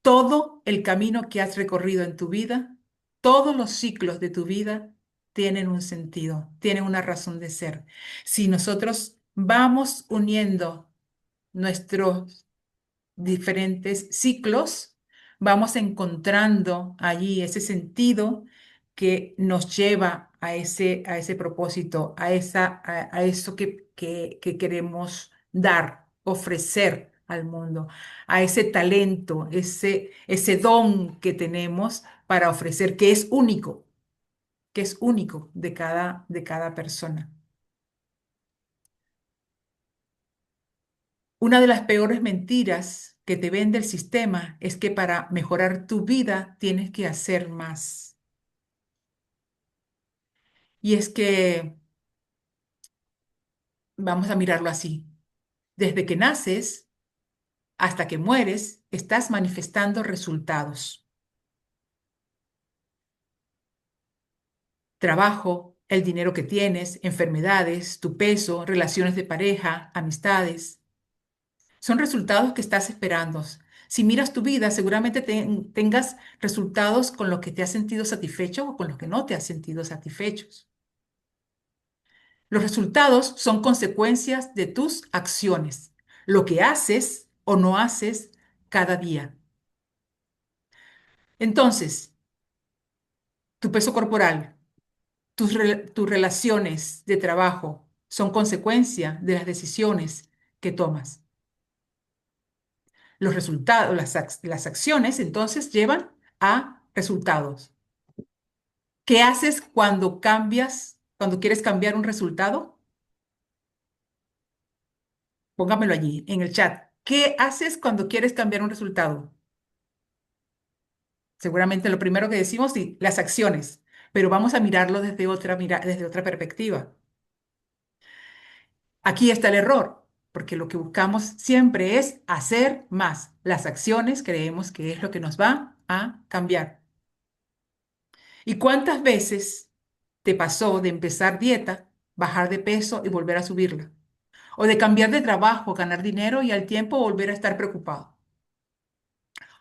Todo el camino que has recorrido en tu vida, todos los ciclos de tu vida tienen un sentido, tienen una razón de ser. Si nosotros vamos uniendo nuestros diferentes ciclos, vamos encontrando allí ese sentido que nos lleva a ese propósito, a eso que queremos dar, ofrecer al mundo, a ese talento, ese don que tenemos para ofrecer, que es único de cada persona. Una de las peores mentiras que te vende el sistema es que para mejorar tu vida tienes que hacer más. Y es que, vamos a mirarlo así, desde que naces hasta que mueres, estás manifestando resultados. Trabajo, el dinero que tienes, enfermedades, tu peso, relaciones de pareja, amistades. Son resultados que estás esperando. Si miras tu vida, seguramente tengas resultados con los que te has sentido satisfecho o con los que no te has sentido satisfechos. Los resultados son consecuencias de tus acciones, lo que haces o no haces cada día. Entonces, tu peso corporal, tus relaciones de trabajo son consecuencia de las decisiones que tomas. Los resultados, las acciones entonces llevan a resultados. ¿Qué haces cuando cambias, cuando quieres cambiar un resultado? Póngamelo allí en el chat. ¿Qué haces cuando quieres cambiar un resultado? Seguramente lo primero que decimos, sí, las acciones, pero vamos a mirarlo desde otra perspectiva. Aquí está el error, porque lo que buscamos siempre es hacer más. Las acciones creemos que es lo que nos va a cambiar. ¿Y cuántas veces te pasó de empezar dieta, bajar de peso y volver a subirla? O de cambiar de trabajo, ganar dinero y al tiempo volver a estar preocupado.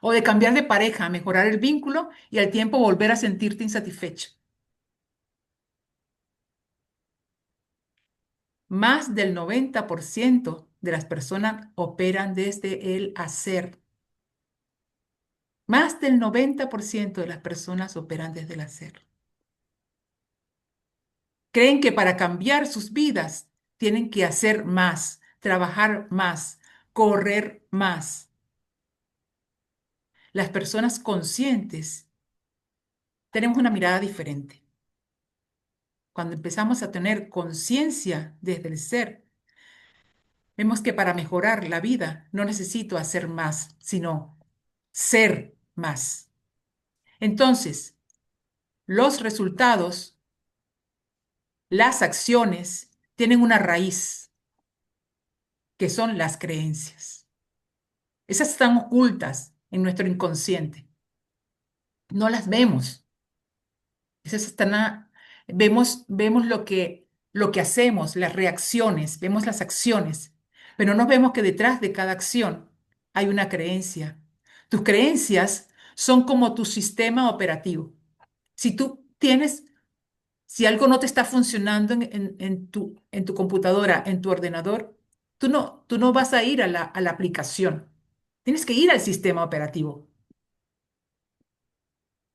O de cambiar de pareja, mejorar el vínculo y al tiempo volver a sentirte insatisfecho. Más del 90% de las personas operan desde el hacer. Más del 90% de las personas operan desde el hacer. Creen que para cambiar sus vidas tienen que hacer más, trabajar más, correr más. Las personas conscientes tenemos una mirada diferente. Cuando empezamos a tener conciencia desde el ser, vemos que para mejorar la vida no necesito hacer más, sino ser más. Entonces, los resultados, las acciones, tienen una raíz, que son las creencias. Esas están ocultas en nuestro inconsciente. No las vemos. Esas están vemos lo que hacemos, las reacciones, vemos las acciones, pero no vemos que detrás de cada acción hay una creencia. Tus creencias son como tu sistema operativo. Si tú tienes Si algo no te está funcionando en tu computadora, en tu ordenador, tú no vas a ir a la aplicación. Tienes que ir al sistema operativo,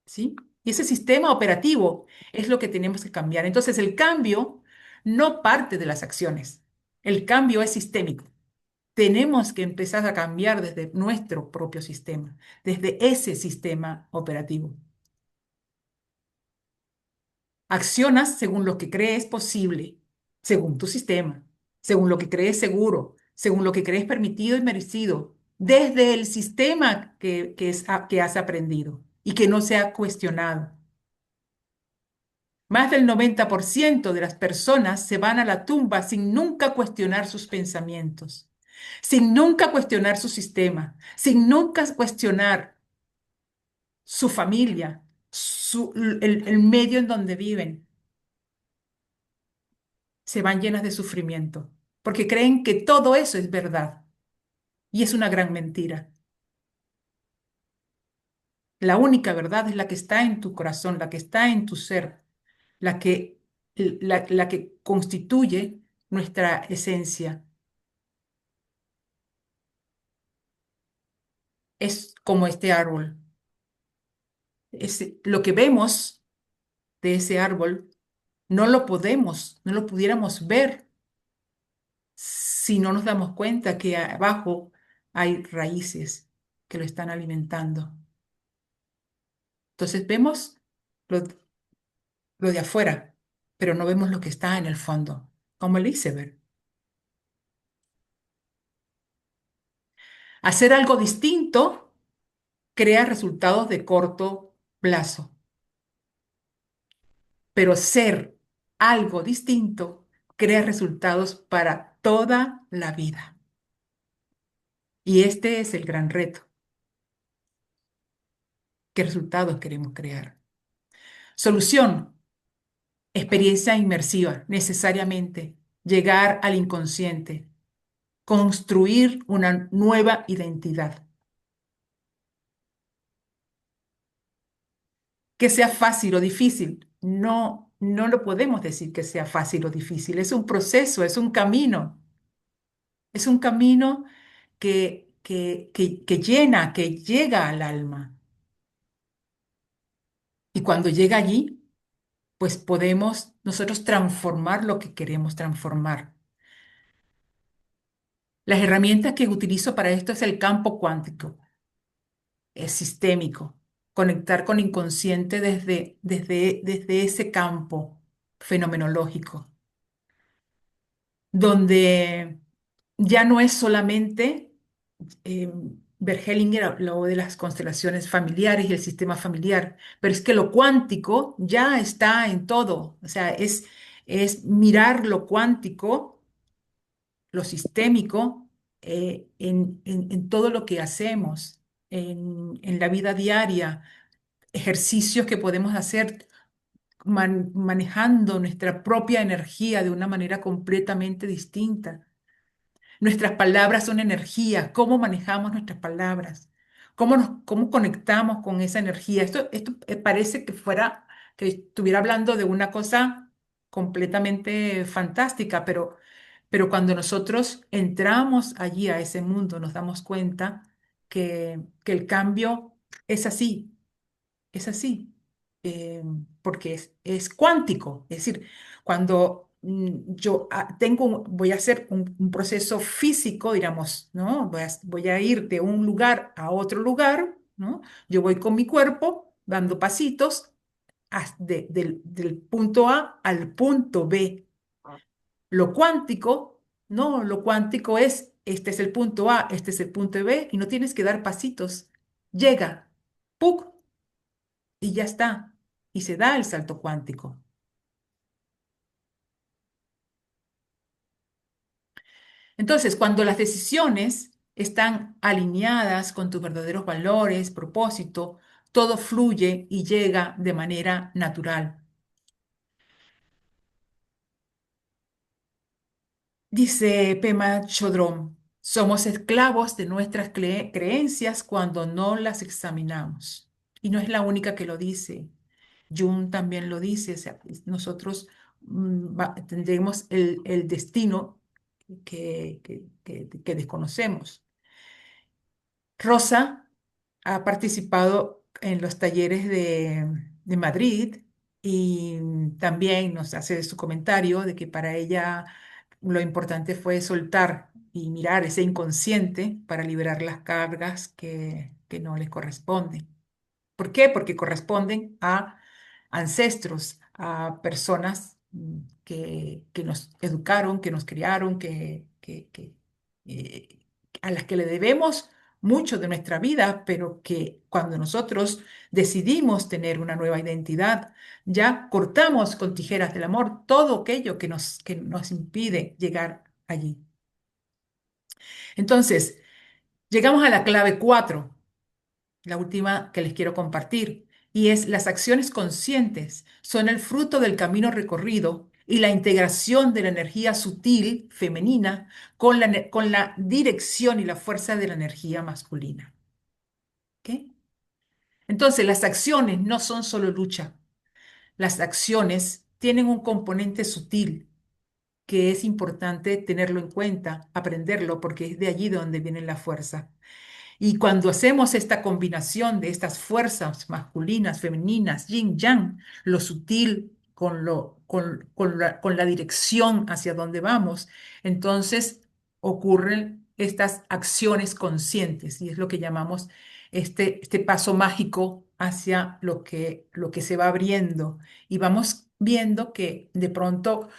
¿sí? Y ese sistema operativo es lo que tenemos que cambiar. Entonces, el cambio no parte de las acciones. El cambio es sistémico. Tenemos que empezar a cambiar desde nuestro propio sistema, desde ese sistema operativo. Accionas según lo que crees posible, según tu sistema, según lo que crees seguro, según lo que crees permitido y merecido, desde el sistema que has aprendido y que no se ha cuestionado. Más del 90% de las personas se van a la tumba sin nunca cuestionar sus pensamientos, sin nunca cuestionar su sistema, sin nunca cuestionar su familia, el medio en donde viven. Se van llenas de sufrimiento, porque creen que todo eso es verdad y es una gran mentira. La única verdad es la que está en tu corazón, la que está en tu ser, la que constituye nuestra esencia. Es como este árbol. Lo que vemos de ese árbol no lo pudiéramos ver si no nos damos cuenta que abajo hay raíces que lo están alimentando. Entonces vemos lo, lo de afuera, pero no vemos lo que está en el fondo, como el iceberg. Hacer algo distinto crea resultados de corto plazo, pero ser algo distinto crea resultados para toda la vida. Y este es el gran reto. ¿Qué resultados queremos crear? Solución: experiencia inmersiva, necesariamente. Llegar al inconsciente, construir una nueva identidad. que sea fácil o difícil. No, no lo podemos decir que sea fácil o difícil. Es un proceso, es un camino. Es un camino que llena, que llega al alma. Y cuando llega allí, pues podemos nosotros transformar lo que queremos transformar. Las herramientas que utilizo para esto es el campo cuántico, es sistémico, conectar con inconsciente desde ese campo fenomenológico, donde ya no es solamente, eh, Bert Hellinger habló de las constelaciones familiares y el sistema familiar, pero es que lo cuántico ya está en todo, o sea, es mirar lo cuántico, lo sistémico, en todo lo que hacemos, en la vida diaria, ejercicios que podemos hacer manejando nuestra propia energía de una manera completamente distinta. Nuestras palabras son energía. ¿Cómo manejamos nuestras palabras? ¿Cómo conectamos con esa energía? Esto parece que fuera, que estuviera hablando de una cosa completamente fantástica, pero cuando nosotros entramos allí a ese mundo, nos damos cuenta que el cambio es así, es así, porque es cuántico. Es decir, cuando yo voy a hacer un proceso físico, digamos, ¿no? Voy a ir de un lugar a otro lugar, ¿no? Yo voy con mi cuerpo dando pasitos del punto A al punto B. Lo cuántico, no, lo cuántico es, este es el punto A, este es el punto B, y no tienes que dar pasitos. Llega, ¡puc! Y ya está. Y se da el salto cuántico. Entonces, cuando las decisiones están alineadas con tus verdaderos valores, propósito, todo fluye y llega de manera natural. Dice Pema Chodron, somos esclavos de nuestras creencias cuando no las examinamos. Y no es la única que lo dice. Jung también lo dice. O sea, nosotros tendremos el destino que desconocemos. Rosa ha participado en los talleres de Madrid y también nos hace su comentario de que para ella lo importante fue soltar y mirar ese inconsciente para liberar las cargas que no les corresponden. ¿Por qué? Porque corresponden a ancestros, a personas que nos educaron, que nos criaron, eh, a las que le debemos mucho de nuestra vida, pero que cuando nosotros decidimos tener una nueva identidad, ya cortamos con tijeras del amor todo aquello que nos impide llegar allí. Entonces, llegamos a la clave 4, la última que les quiero compartir, y es las acciones conscientes son el fruto del camino recorrido y la integración de la energía sutil femenina con la dirección y la fuerza de la energía masculina. ¿Ok? Entonces, las acciones no son solo lucha. Las acciones tienen un componente sutil que es importante tenerlo en cuenta, aprenderlo, porque es de allí donde viene la fuerza. Y cuando hacemos esta combinación de estas fuerzas masculinas, femeninas, yin, yang, lo sutil con la dirección hacia donde vamos, entonces ocurren estas acciones conscientes y es lo que llamamos este paso mágico hacia lo que se va abriendo. Y vamos viendo que de pronto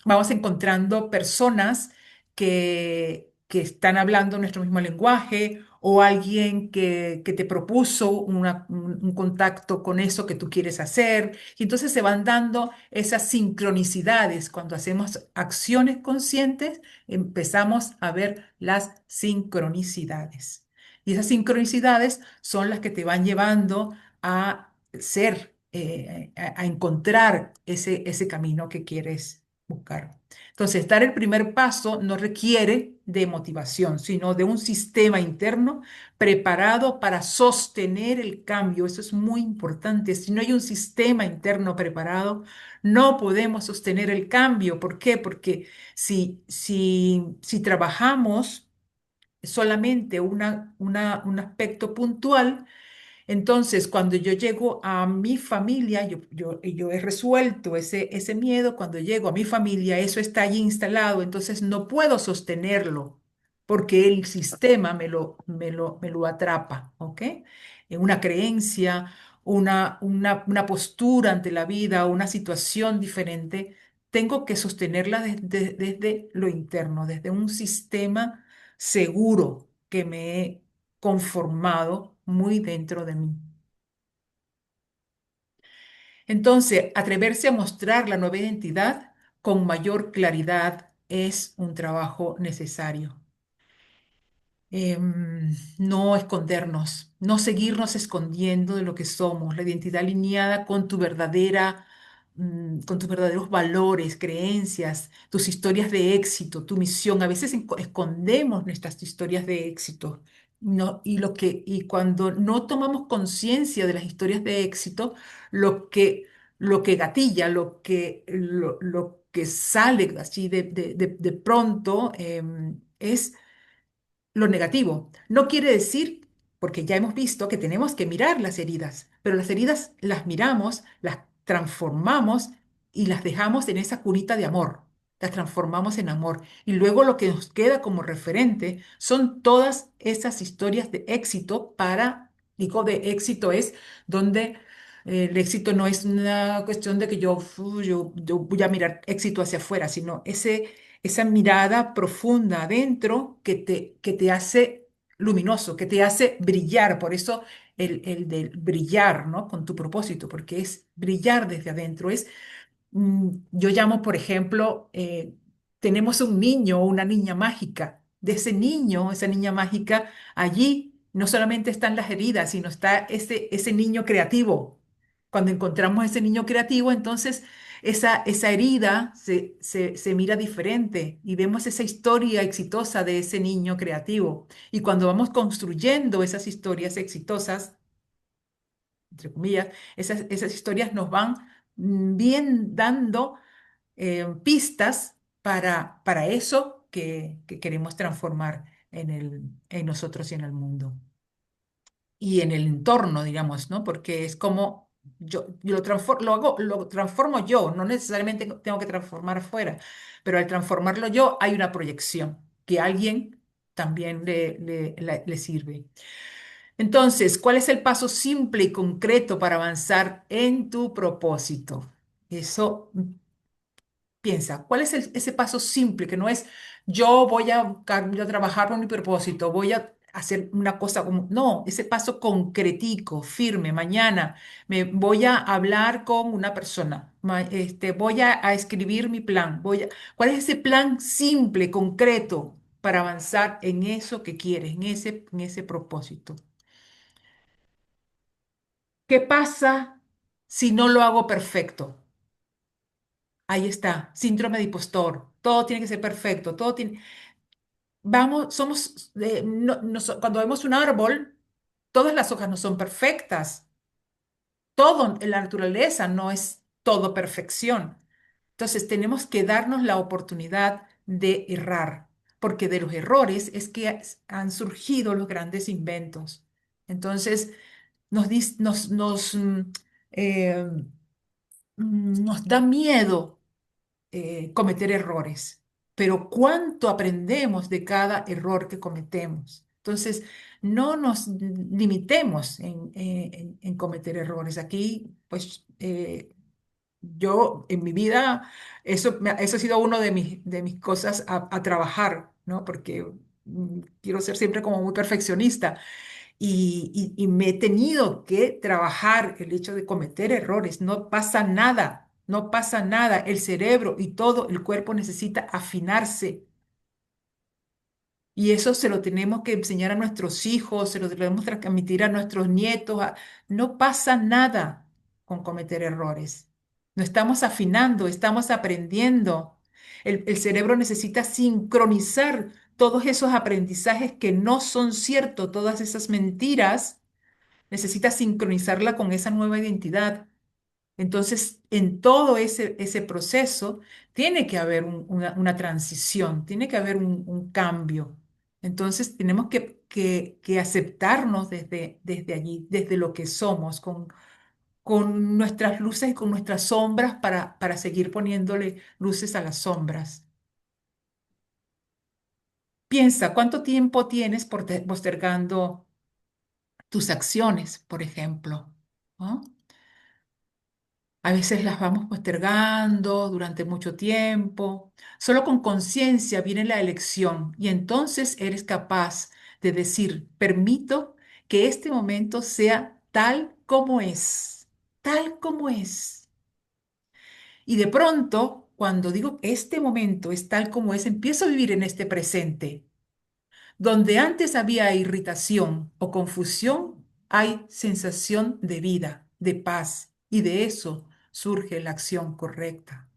vamos encontrando personas que están hablando nuestro mismo lenguaje o alguien que te propuso un contacto con eso que tú quieres hacer. Y entonces se van dando esas sincronicidades. Cuando hacemos acciones conscientes, empezamos a ver las sincronicidades. Y esas sincronicidades son las que te van llevando a ser, a encontrar ese camino que quieres. buscar. Entonces, dar el primer paso no requiere de motivación, sino de un sistema interno preparado para sostener el cambio. Eso es muy importante. Si no hay un sistema interno preparado, no podemos sostener el cambio. ¿Por qué? Porque si trabajamos solamente un aspecto puntual, entonces, cuando yo llego a mi familia, yo he resuelto ese miedo, cuando llego a mi familia, eso está allí instalado, entonces no puedo sostenerlo porque el sistema me lo atrapa, ¿ok? Una creencia, una postura ante la vida, una situación diferente, tengo que sostenerla desde lo interno, desde un sistema seguro que me he conformado muy dentro de mí. Entonces, atreverse a mostrar la nueva identidad con mayor claridad es un trabajo necesario. No escondernos, no seguirnos escondiendo de lo que somos, la identidad alineada con con tus verdaderos valores, creencias, tus historias de éxito, tu misión. A veces escondemos nuestras historias de éxito. No, y cuando no tomamos conciencia de las historias de éxito, lo que, lo que gatilla, lo que sale así de pronto, es lo negativo. No quiere decir, porque ya hemos visto que tenemos que mirar las heridas, pero las heridas las miramos, las transformamos y las dejamos en esa cunita de amor. Las transformamos en amor. Y luego lo que nos queda como referente son todas esas historias de éxito digo, de éxito es donde el éxito no es una cuestión de que yo voy a mirar éxito hacia afuera, sino esa mirada profunda adentro que te hace luminoso, que te hace brillar. Por eso el del brillar, ¿no? Con tu propósito, porque es brillar desde adentro. Yo llamo, por ejemplo, tenemos un niño o una niña mágica. De ese niño, esa niña mágica, allí no solamente están las heridas, sino está ese niño creativo. Cuando encontramos ese niño creativo, entonces esa herida se mira diferente y vemos esa historia exitosa de ese niño creativo. Y cuando vamos construyendo esas historias exitosas, entre comillas, esas historias nos van bien dando pistas para eso que queremos transformar en nosotros y en el mundo. Y en el entorno, digamos, ¿no? Porque es como yo lo transformo yo, no necesariamente tengo que transformar afuera, pero al transformarlo yo hay una proyección que a alguien también le sirve. Entonces, ¿cuál es el paso simple y concreto para avanzar en tu propósito? Eso piensa, ¿cuál es ese paso simple que no es yo voy a buscar, voy a trabajar por mi propósito, voy a hacer una cosa como, no, ese paso concretico, firme, mañana me voy a hablar con una persona, voy a escribir mi plan, ¿cuál es ese plan simple, concreto para avanzar en eso que quieres, en ese propósito? ¿Qué pasa si no lo hago perfecto? Ahí está, síndrome de impostor. Todo tiene que ser perfecto, todo tiene. Cuando vemos un árbol, todas las hojas no son perfectas. Todo en la naturaleza no es todo perfección. Entonces tenemos que darnos la oportunidad de errar, porque de los errores es que han surgido los grandes inventos. Entonces eh, nos da miedo cometer errores, pero cuánto aprendemos de cada error que cometemos. Entonces, no nos limitemos en cometer errores. Aquí, pues, yo en mi vida, eso ha sido uno de mis cosas a trabajar, ¿no? Porque quiero ser siempre como muy perfeccionista y me he tenido que trabajar el hecho de cometer errores. No pasa nada, no pasa nada. El cerebro y todo el cuerpo necesita afinarse. Y eso se lo tenemos que enseñar a nuestros hijos, se lo debemos transmitir a nuestros nietos. No pasa nada con cometer errores. No estamos afinando, estamos aprendiendo. El cerebro necesita sincronizar todos esos aprendizajes que no son ciertos, todas esas mentiras, necesita sincronizarla con esa nueva identidad. Entonces, en todo ese proceso, tiene que haber una transición, tiene que haber un cambio. Entonces, tenemos que aceptarnos desde allí, desde lo que somos, con nuestras luces y con nuestras sombras para seguir poniéndole luces a las sombras. Piensa, ¿cuánto tiempo tienes postergando tus acciones, por ejemplo? ¿No? A veces las vamos postergando durante mucho tiempo. Solo con conciencia viene la elección y entonces eres capaz de decir, permito que este momento sea tal como es. Y de pronto, cuando digo este momento es tal como es, empiezo a vivir en este presente. Donde antes había irritación o confusión, hay sensación de vida, de paz, y de eso surge la acción correcta.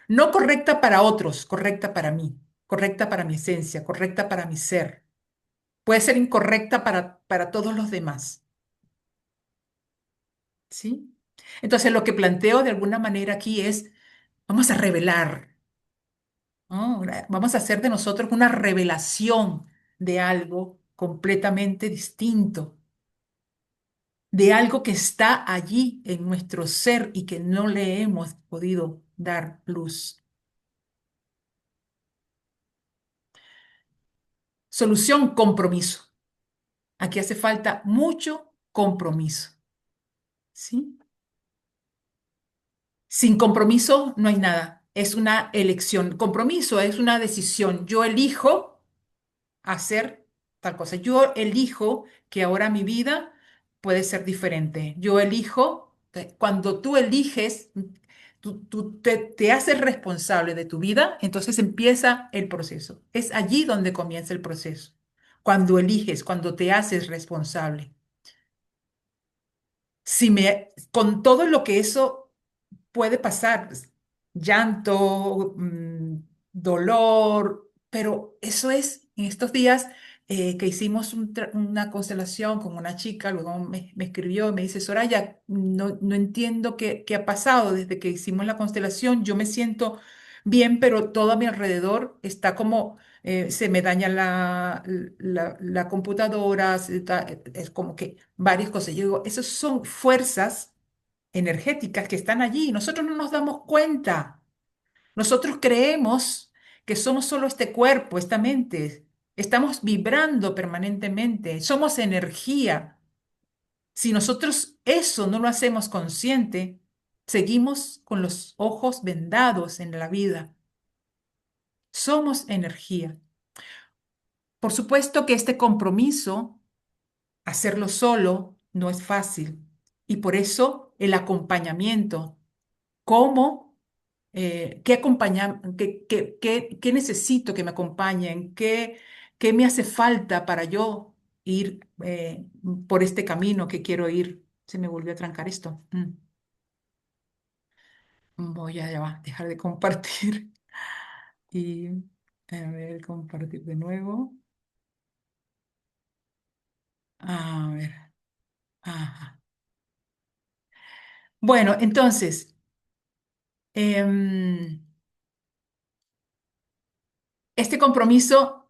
No correcta para otros, correcta para mí, correcta para mi esencia, correcta para mi ser. Puede ser incorrecta para todos los demás, ¿sí? Entonces, lo que planteo de alguna manera aquí es, vamos a revelar, ¿no? Vamos a hacer de nosotros una revelación de algo completamente distinto, de algo que está allí en nuestro ser y que no le hemos podido dar luz. Solución, compromiso. Aquí hace falta mucho compromiso, ¿sí? Sin compromiso no hay nada. Es una elección. Compromiso es una decisión. Yo elijo hacer tal cosa. Yo elijo que ahora mi vida puede ser diferente. Yo elijo, cuando tú eliges, tú te haces responsable de tu vida, entonces empieza el proceso. Es allí donde comienza el proceso. Cuando eliges, cuando te haces responsable. Si me, con todo lo que eso puede pasar, pues, llanto, dolor, pero eso es, en estos días que hicimos una constelación con una chica, luego me escribió y me dice, Soraya, no entiendo qué ha pasado desde que hicimos la constelación, yo me siento bien, pero todo a mi alrededor está como... se me daña la computadora, es como que varias cosas. Yo digo, esas son fuerzas energéticas que están allí. Nosotros no nos damos cuenta. Nosotros creemos que somos solo este cuerpo, esta mente. Estamos vibrando permanentemente. Somos energía. Si nosotros eso no lo hacemos consciente, seguimos con los ojos vendados en la vida. Somos energía. Por supuesto que este compromiso, hacerlo solo, no es fácil. Y por eso el acompañamiento. ¿Cómo? ¿Qué qué necesito que me acompañen? ¿Qué me hace falta para yo ir por este camino que quiero ir? Se me volvió a trancar esto. Voy a ya va, dejar de compartir y a ver, compartir de nuevo. A ver. Ajá. Bueno, entonces, em, este compromiso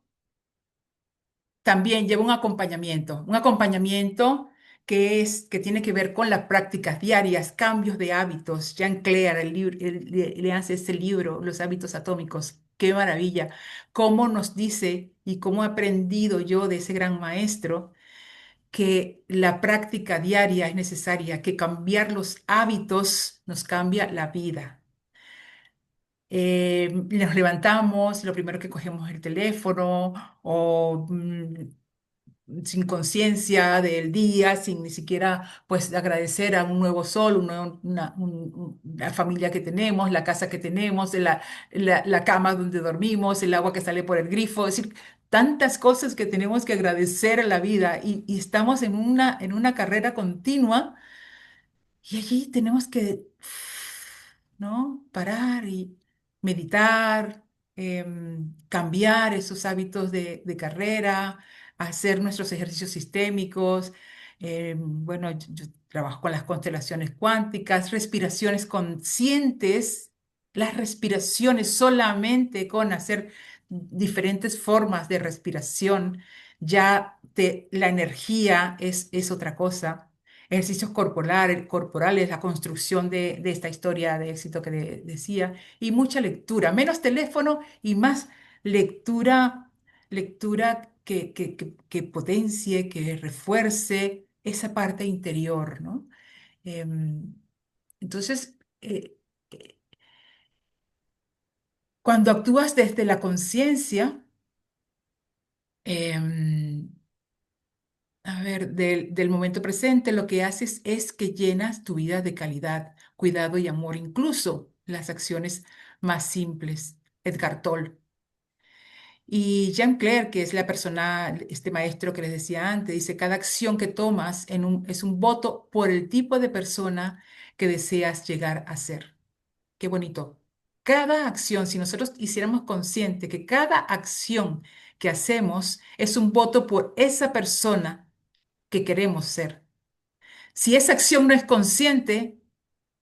también lleva un acompañamiento que tiene que ver con las prácticas diarias, cambios de hábitos. Jean Clare, el libro, le hace este libro, Los hábitos atómicos. Qué maravilla. Cómo nos dice y cómo he aprendido yo de ese gran maestro que la práctica diaria es necesaria, que cambiar los hábitos nos cambia la vida. Nos levantamos, lo primero que cogemos es el teléfono o sin conciencia del día, sin ni siquiera pues agradecer a un nuevo sol, la familia que tenemos, la casa que tenemos, la cama donde dormimos, el agua que sale por el grifo, es decir, tantas cosas que tenemos que agradecer a la vida y estamos en una carrera continua y allí tenemos que, ¿no? Parar meditar, cambiar esos hábitos de carrera, hacer nuestros ejercicios sistémicos. Bueno, yo trabajo con las constelaciones cuánticas, respiraciones conscientes, las respiraciones solamente con hacer diferentes formas de respiración, la energía es otra cosa. Ejercicios corporales, la construcción de esta historia de éxito que decía, y mucha lectura, menos teléfono y más lectura, lectura que potencie, que refuerce esa parte interior, ¿no? Em, entonces, cuando actúas desde la conciencia, em, a ver, del momento presente, lo que haces es que llenas tu vida de calidad, cuidado y amor, incluso las acciones más simples. Edgar Toll. Y Jean Claire, que es la persona, este maestro que les decía antes, dice, cada acción que tomas es un voto por el tipo de persona que deseas llegar a ser. Qué bonito. Cada acción, si nosotros hiciéramos consciente que cada acción que hacemos es un voto por esa persona que queremos ser. Si esa acción no es consciente,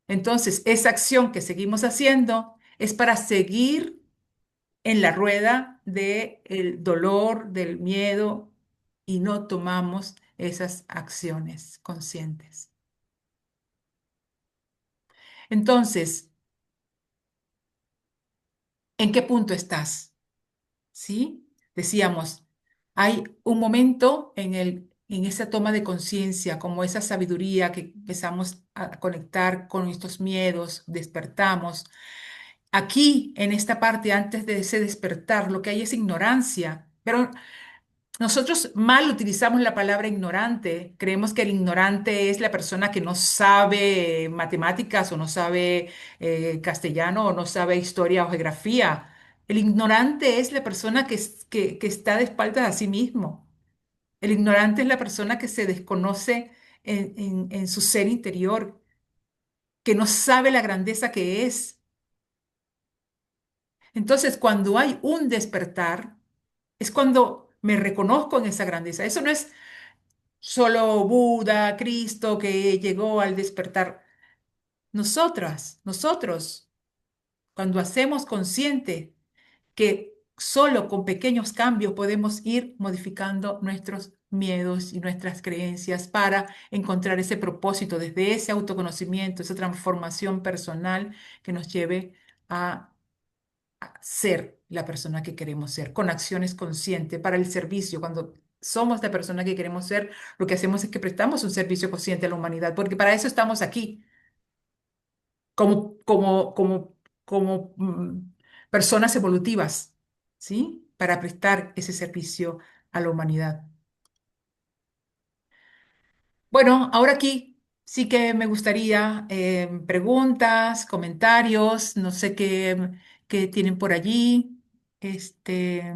entonces esa acción que seguimos haciendo es para seguir en la rueda del dolor, del miedo, y no tomamos esas acciones conscientes. Entonces, ¿en qué punto estás? ¿Sí? Decíamos, hay un momento en esa toma de conciencia, como esa sabiduría que empezamos a conectar con estos miedos, despertamos. Aquí, en esta parte, antes de ese despertar, lo que hay es ignorancia, pero nosotros mal utilizamos la palabra ignorante. Creemos que el ignorante es la persona que no sabe matemáticas o no sabe castellano o no sabe historia o geografía. El ignorante es la persona que está de espaldas a sí mismo. El ignorante es la persona que se desconoce en su ser interior, que no sabe la grandeza que es. Entonces, cuando hay un despertar, es cuando me reconozco en esa grandeza. Eso no es solo Buda, Cristo, que llegó al despertar. Nosotros, cuando hacemos consciente que solo con pequeños cambios podemos ir modificando nuestros miedos y nuestras creencias para encontrar ese propósito desde ese autoconocimiento, esa transformación personal que nos lleve a ser la persona que queremos ser, con acciones conscientes para el servicio. Cuando somos la persona que queremos ser, lo que hacemos es que prestamos un servicio consciente a la humanidad, porque para eso estamos aquí, como, como, como, como personas evolutivas, ¿sí? Para prestar ese servicio a la humanidad. Bueno, ahora aquí sí que me gustaría preguntas, comentarios, no sé qué tienen por allí. Este,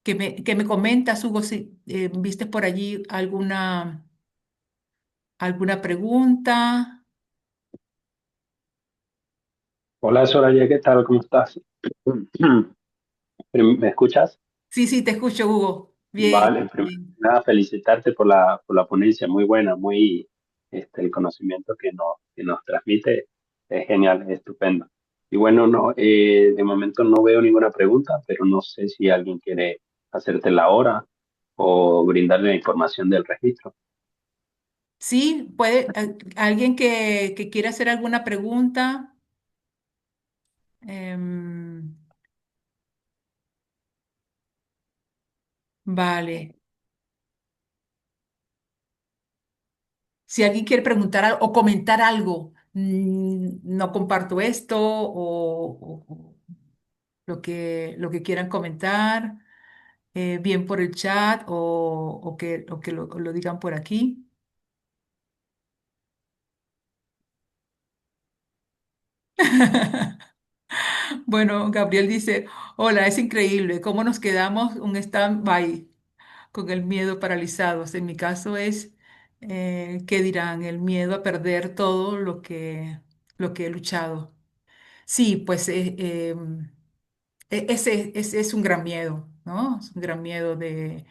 que me comentas, Hugo, si viste por allí alguna pregunta. Hola Soraya, ¿qué tal? ¿Cómo estás? ¿Me escuchas? Sí, sí, te escucho, Hugo. Bien, Vale, primero bien. que nada, felicitarte por la ponencia, muy buena, muy, el conocimiento que nos transmite es genial, es estupendo. Y bueno, no, de momento no veo ninguna pregunta, pero no sé si alguien quiere hacerte la hora o brindarle la información del registro. Sí, puede, alguien que quiera hacer alguna pregunta. Em, vale. Si alguien quiere preguntar algo o comentar algo, no comparto esto o lo que quieran comentar, bien por el chat o que lo digan por aquí. Bueno, Gabriel dice, hola, es increíble cómo nos quedamos un stand-by con el miedo paralizados. En mi caso es ¿qué dirán? El miedo a perder todo lo que he luchado. Sí, pues ese es un gran miedo, ¿no? Es un gran miedo de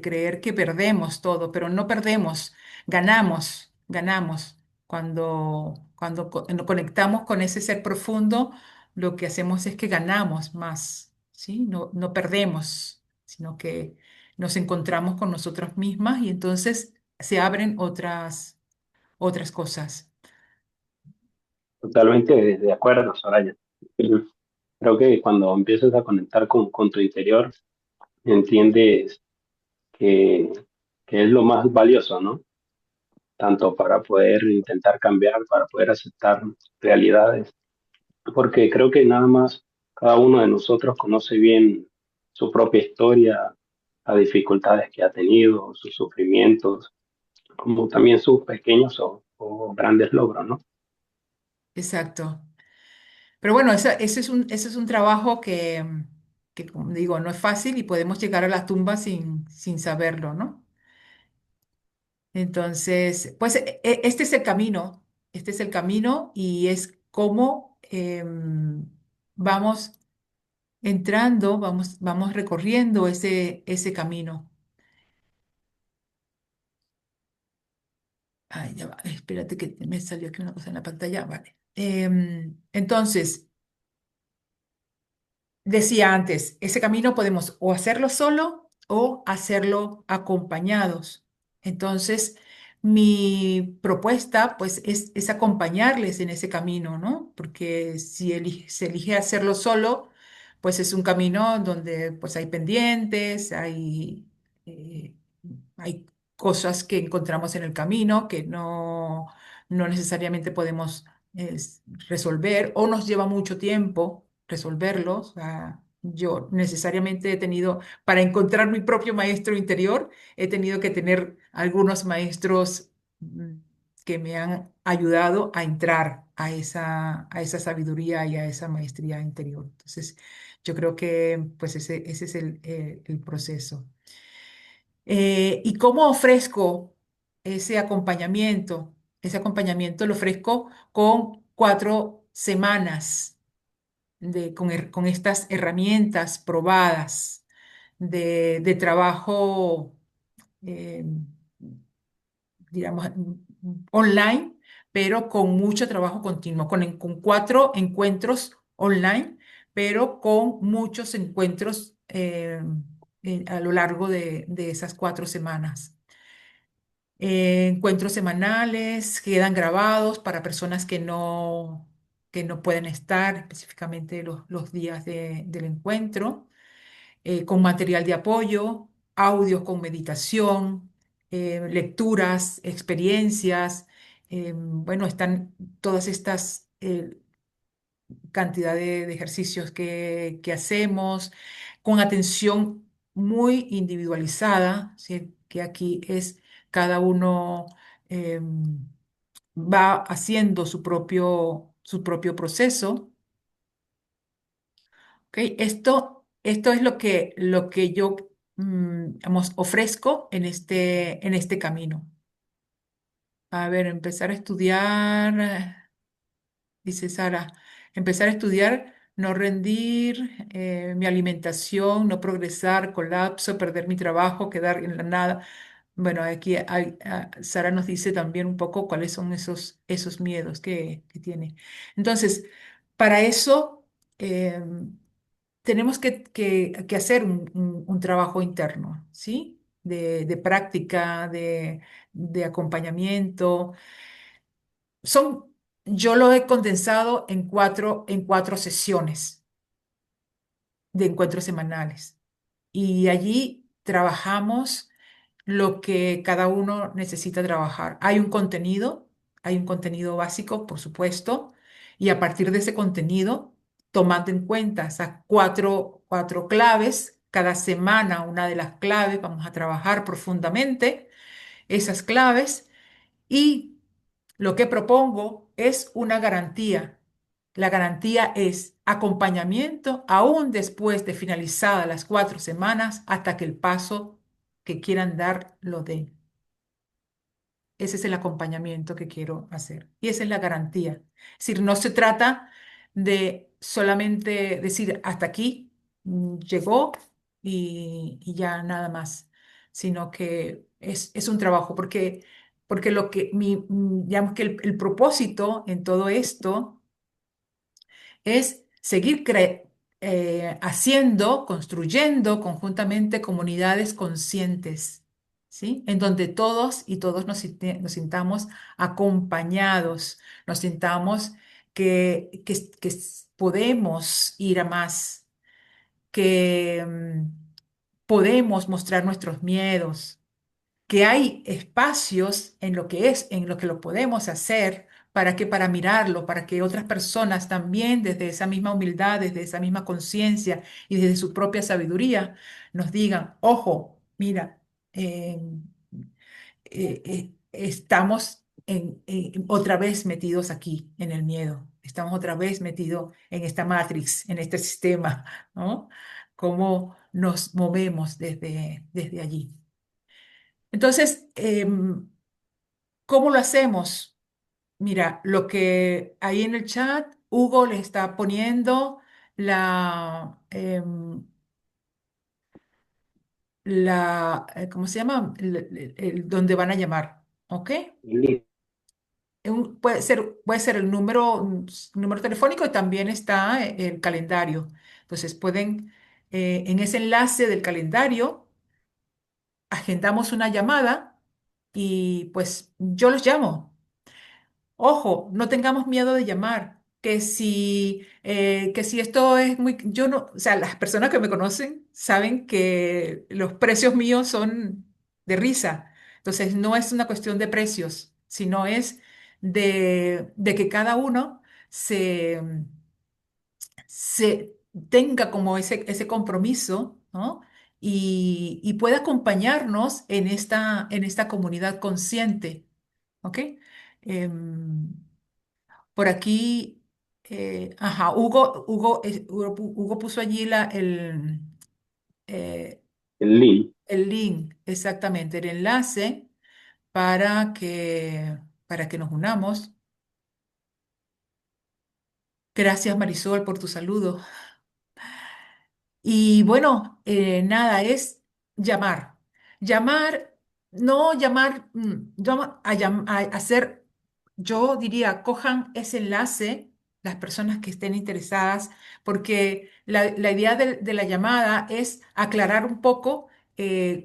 creer que perdemos todo, pero no perdemos, ganamos. Cuando conectamos con ese ser profundo, lo que hacemos es que ganamos más, ¿sí? No perdemos, sino que nos encontramos con nosotras mismas y entonces se abren otras cosas. Totalmente de acuerdo, Soraya. Creo que cuando empiezas a conectar con tu interior, entiendes que, que es lo más valioso, ¿no? Tanto para poder intentar cambiar, para poder aceptar realidades, porque creo que nada más cada uno de nosotros conoce bien su propia historia, las dificultades que ha tenido, sus sufrimientos, como también sus pequeños o grandes logros, ¿no? Exacto. Pero bueno, ese es un trabajo que, como digo, no es fácil y podemos llegar a la tumba sin saberlo, ¿no? Entonces, pues este es el camino, este es el camino y es cómo vamos entrando, vamos recorriendo ese camino. Ay, ya va, espérate que me salió aquí una cosa en la pantalla, vale. Entonces, decía antes, ese camino podemos o hacerlo solo o hacerlo acompañados. Entonces, mi propuesta, pues, es acompañarles en ese camino, ¿no? Porque si se elige hacerlo solo, pues es un camino donde, pues, hay pendientes, eh, hay cosas que encontramos en el camino que no necesariamente podemos resolver o nos lleva mucho tiempo resolverlos. O sea, yo necesariamente he tenido, para encontrar mi propio maestro interior, he tenido que tener algunos maestros que me han ayudado a entrar a esa sabiduría y a esa maestría interior. Entonces, yo creo que pues ese es el proceso. ¿Y cómo ofrezco ese acompañamiento? Ese acompañamiento lo ofrezco con 4 semanas con estas herramientas probadas de trabajo, eh, digamos, online, pero con mucho trabajo continuo, con 4 encuentros online, pero con muchos encuentros a lo largo de esas 4 semanas. Encuentros semanales quedan grabados para personas que no pueden estar específicamente los días del encuentro, con material de apoyo, audios con meditación, lecturas, experiencias. Bueno, están todas estas cantidad de ejercicios que hacemos con atención muy individualizada, ¿sí? Que aquí es cada uno va haciendo su propio proceso. ¿Ok? Esto es lo que yo digamos, ofrezco en este camino. A ver, empezar a estudiar. Dice Sara, empezar a estudiar, no rendir, mi alimentación, no progresar, colapso, perder mi trabajo, quedar en la nada. Bueno, aquí Sara nos dice también un poco cuáles son esos miedos que tiene. Entonces, para eso tenemos que hacer un trabajo interno, ¿sí? De práctica, de acompañamiento. Son, yo lo he condensado en cuatro sesiones de encuentros semanales. Y allí trabajamos lo que cada uno necesita trabajar. Hay un contenido básico, por supuesto, y a partir de ese contenido, tomando en cuenta esas cuatro claves, cada semana una de las claves, vamos a trabajar profundamente esas claves y lo que propongo es una garantía. La garantía es acompañamiento aún después de finalizadas las 4 semanas hasta que el paso que quieran dar lo den. ese es el acompañamiento que quiero hacer. Y esa es la garantía. Es decir, no se trata de solamente decir hasta aquí llegó y ya nada más, sino que es un trabajo, porque lo que digamos que el propósito en todo esto es seguir haciendo, construyendo conjuntamente comunidades conscientes, ¿sí? En donde todos y todos nos sintamos acompañados, nos sintamos que podemos ir a más, que podemos mostrar nuestros miedos, que hay espacios en lo que es, en lo que lo podemos hacer, para mirarlo, para que otras personas también desde esa misma humildad, desde esa misma conciencia y desde su propia sabiduría nos digan, ojo, mira, eh, estamos otra vez metidos aquí en el miedo, estamos otra vez metidos en esta matrix, en este sistema, ¿no? Cómo nos movemos desde allí. Entonces, ¿cómo lo hacemos? Mira, lo que ahí en el chat, Hugo le está poniendo ¿cómo se llama? Donde van a llamar, ¿ok? Puede ser el número telefónico y también está el calendario. Entonces, pueden, en ese enlace del calendario, agendamos una llamada y pues yo los llamo. Ojo, no tengamos miedo de llamar, que si esto es muy, yo no, o sea, las personas que me conocen saben que los precios míos son de risa. Entonces, no es una cuestión de precios, sino es de que cada uno se, se tenga como ese compromiso, ¿no? Y pueda acompañarnos en esta comunidad consciente, ¿ok? Em, por aquí, ajá, Hugo puso allí eh, El link, el link, exactamente, el enlace para que nos unamos. Gracias, Marisol, por tu saludo. Y bueno, nada, es llamar. Llamar, no llamar, a hacer, yo diría, cojan ese enlace, las personas que estén interesadas, porque la idea de la llamada es aclarar un poco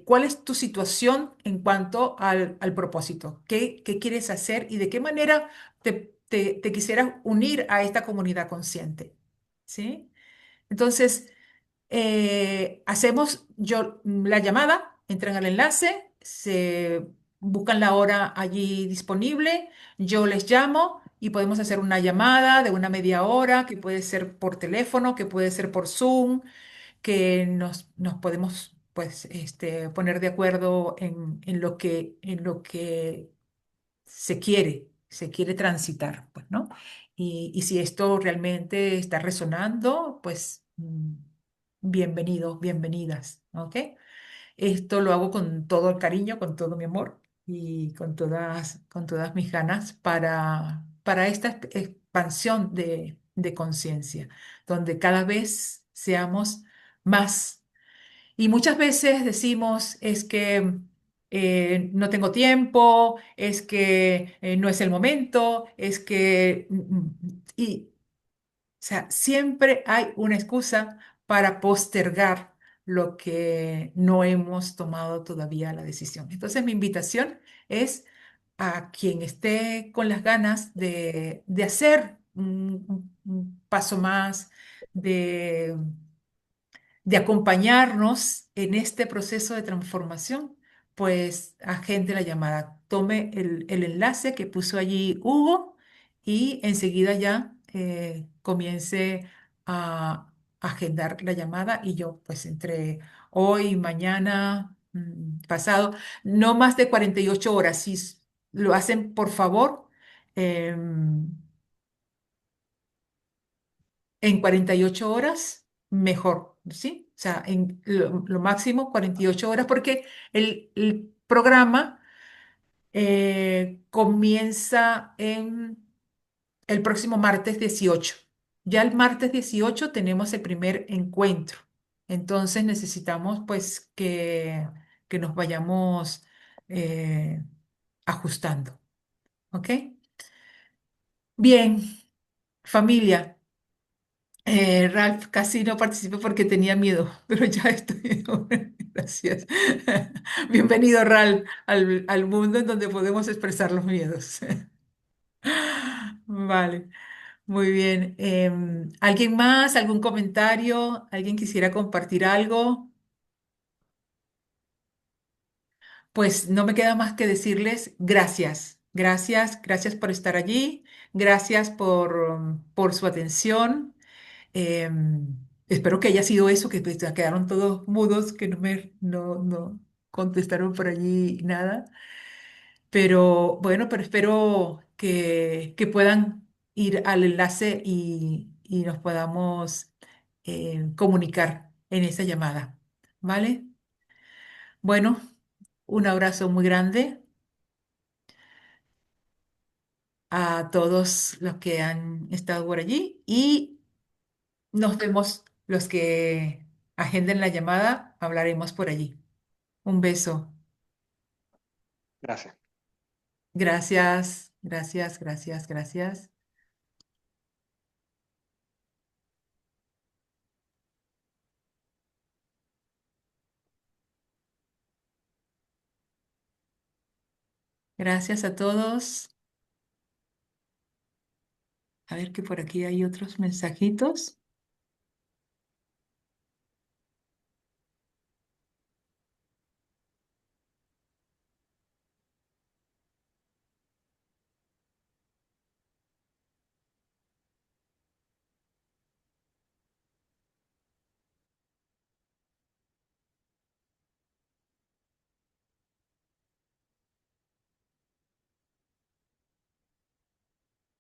cuál es tu situación en cuanto al propósito, qué quieres hacer y de qué manera te quisieras unir a esta comunidad consciente. ¿Sí? Entonces, hacemos la llamada, entran al enlace, se buscan la hora allí disponible, yo les llamo y podemos hacer una llamada de una media hora, que puede ser por teléfono, que puede ser por Zoom, que nos podemos pues, poner de acuerdo en lo que se quiere transitar, pues, ¿no? Y si esto realmente está resonando, pues bienvenidos, bienvenidas, ¿ok? Esto lo hago con todo el cariño, con todo mi amor y con todas mis ganas para esta expansión de conciencia, donde cada vez seamos más y muchas veces decimos, es que no tengo tiempo, es que no es el momento, es que... o sea, siempre hay una excusa para postergar lo que no hemos tomado todavía la decisión. Entonces, mi invitación es a quien esté con las ganas de hacer un paso más, de acompañarnos en este proceso de transformación, pues agende la llamada, tome el enlace que puso allí Hugo y enseguida ya comience a agendar la llamada y yo pues entre hoy, mañana, pasado, no más de 48 horas, si lo hacen por favor. em, en 48 horas, mejor, ¿sí? O sea, en lo máximo 48 horas, porque el programa Comienza el próximo martes 18. Ya el martes 18 tenemos el primer encuentro. Entonces necesitamos pues que nos vayamos eh, ajustando. ¿Ok? Bien, familia. Ralph casi no participé porque tenía miedo, pero ya estoy. Gracias. Bienvenido, Ralph, al mundo en donde podemos expresar los miedos. Vale, muy bien. ¿Alguien más? ¿Algún comentario? ¿Alguien quisiera compartir algo? Pues no me queda más que decirles gracias. Gracias, gracias por estar allí. Gracias por su atención. Espero que haya sido eso, que pues, ya quedaron todos mudos, que no contestaron por allí nada. Pero bueno, pero espero que puedan ir al enlace y nos podamos comunicar en esa llamada. ¿Vale? Bueno, un abrazo muy grande a todos los que han estado por allí y nos vemos los que agenden la llamada, hablaremos por allí. Un beso. Gracias. Gracias, gracias, gracias, gracias. Gracias a todos. A ver que por aquí hay otros mensajitos.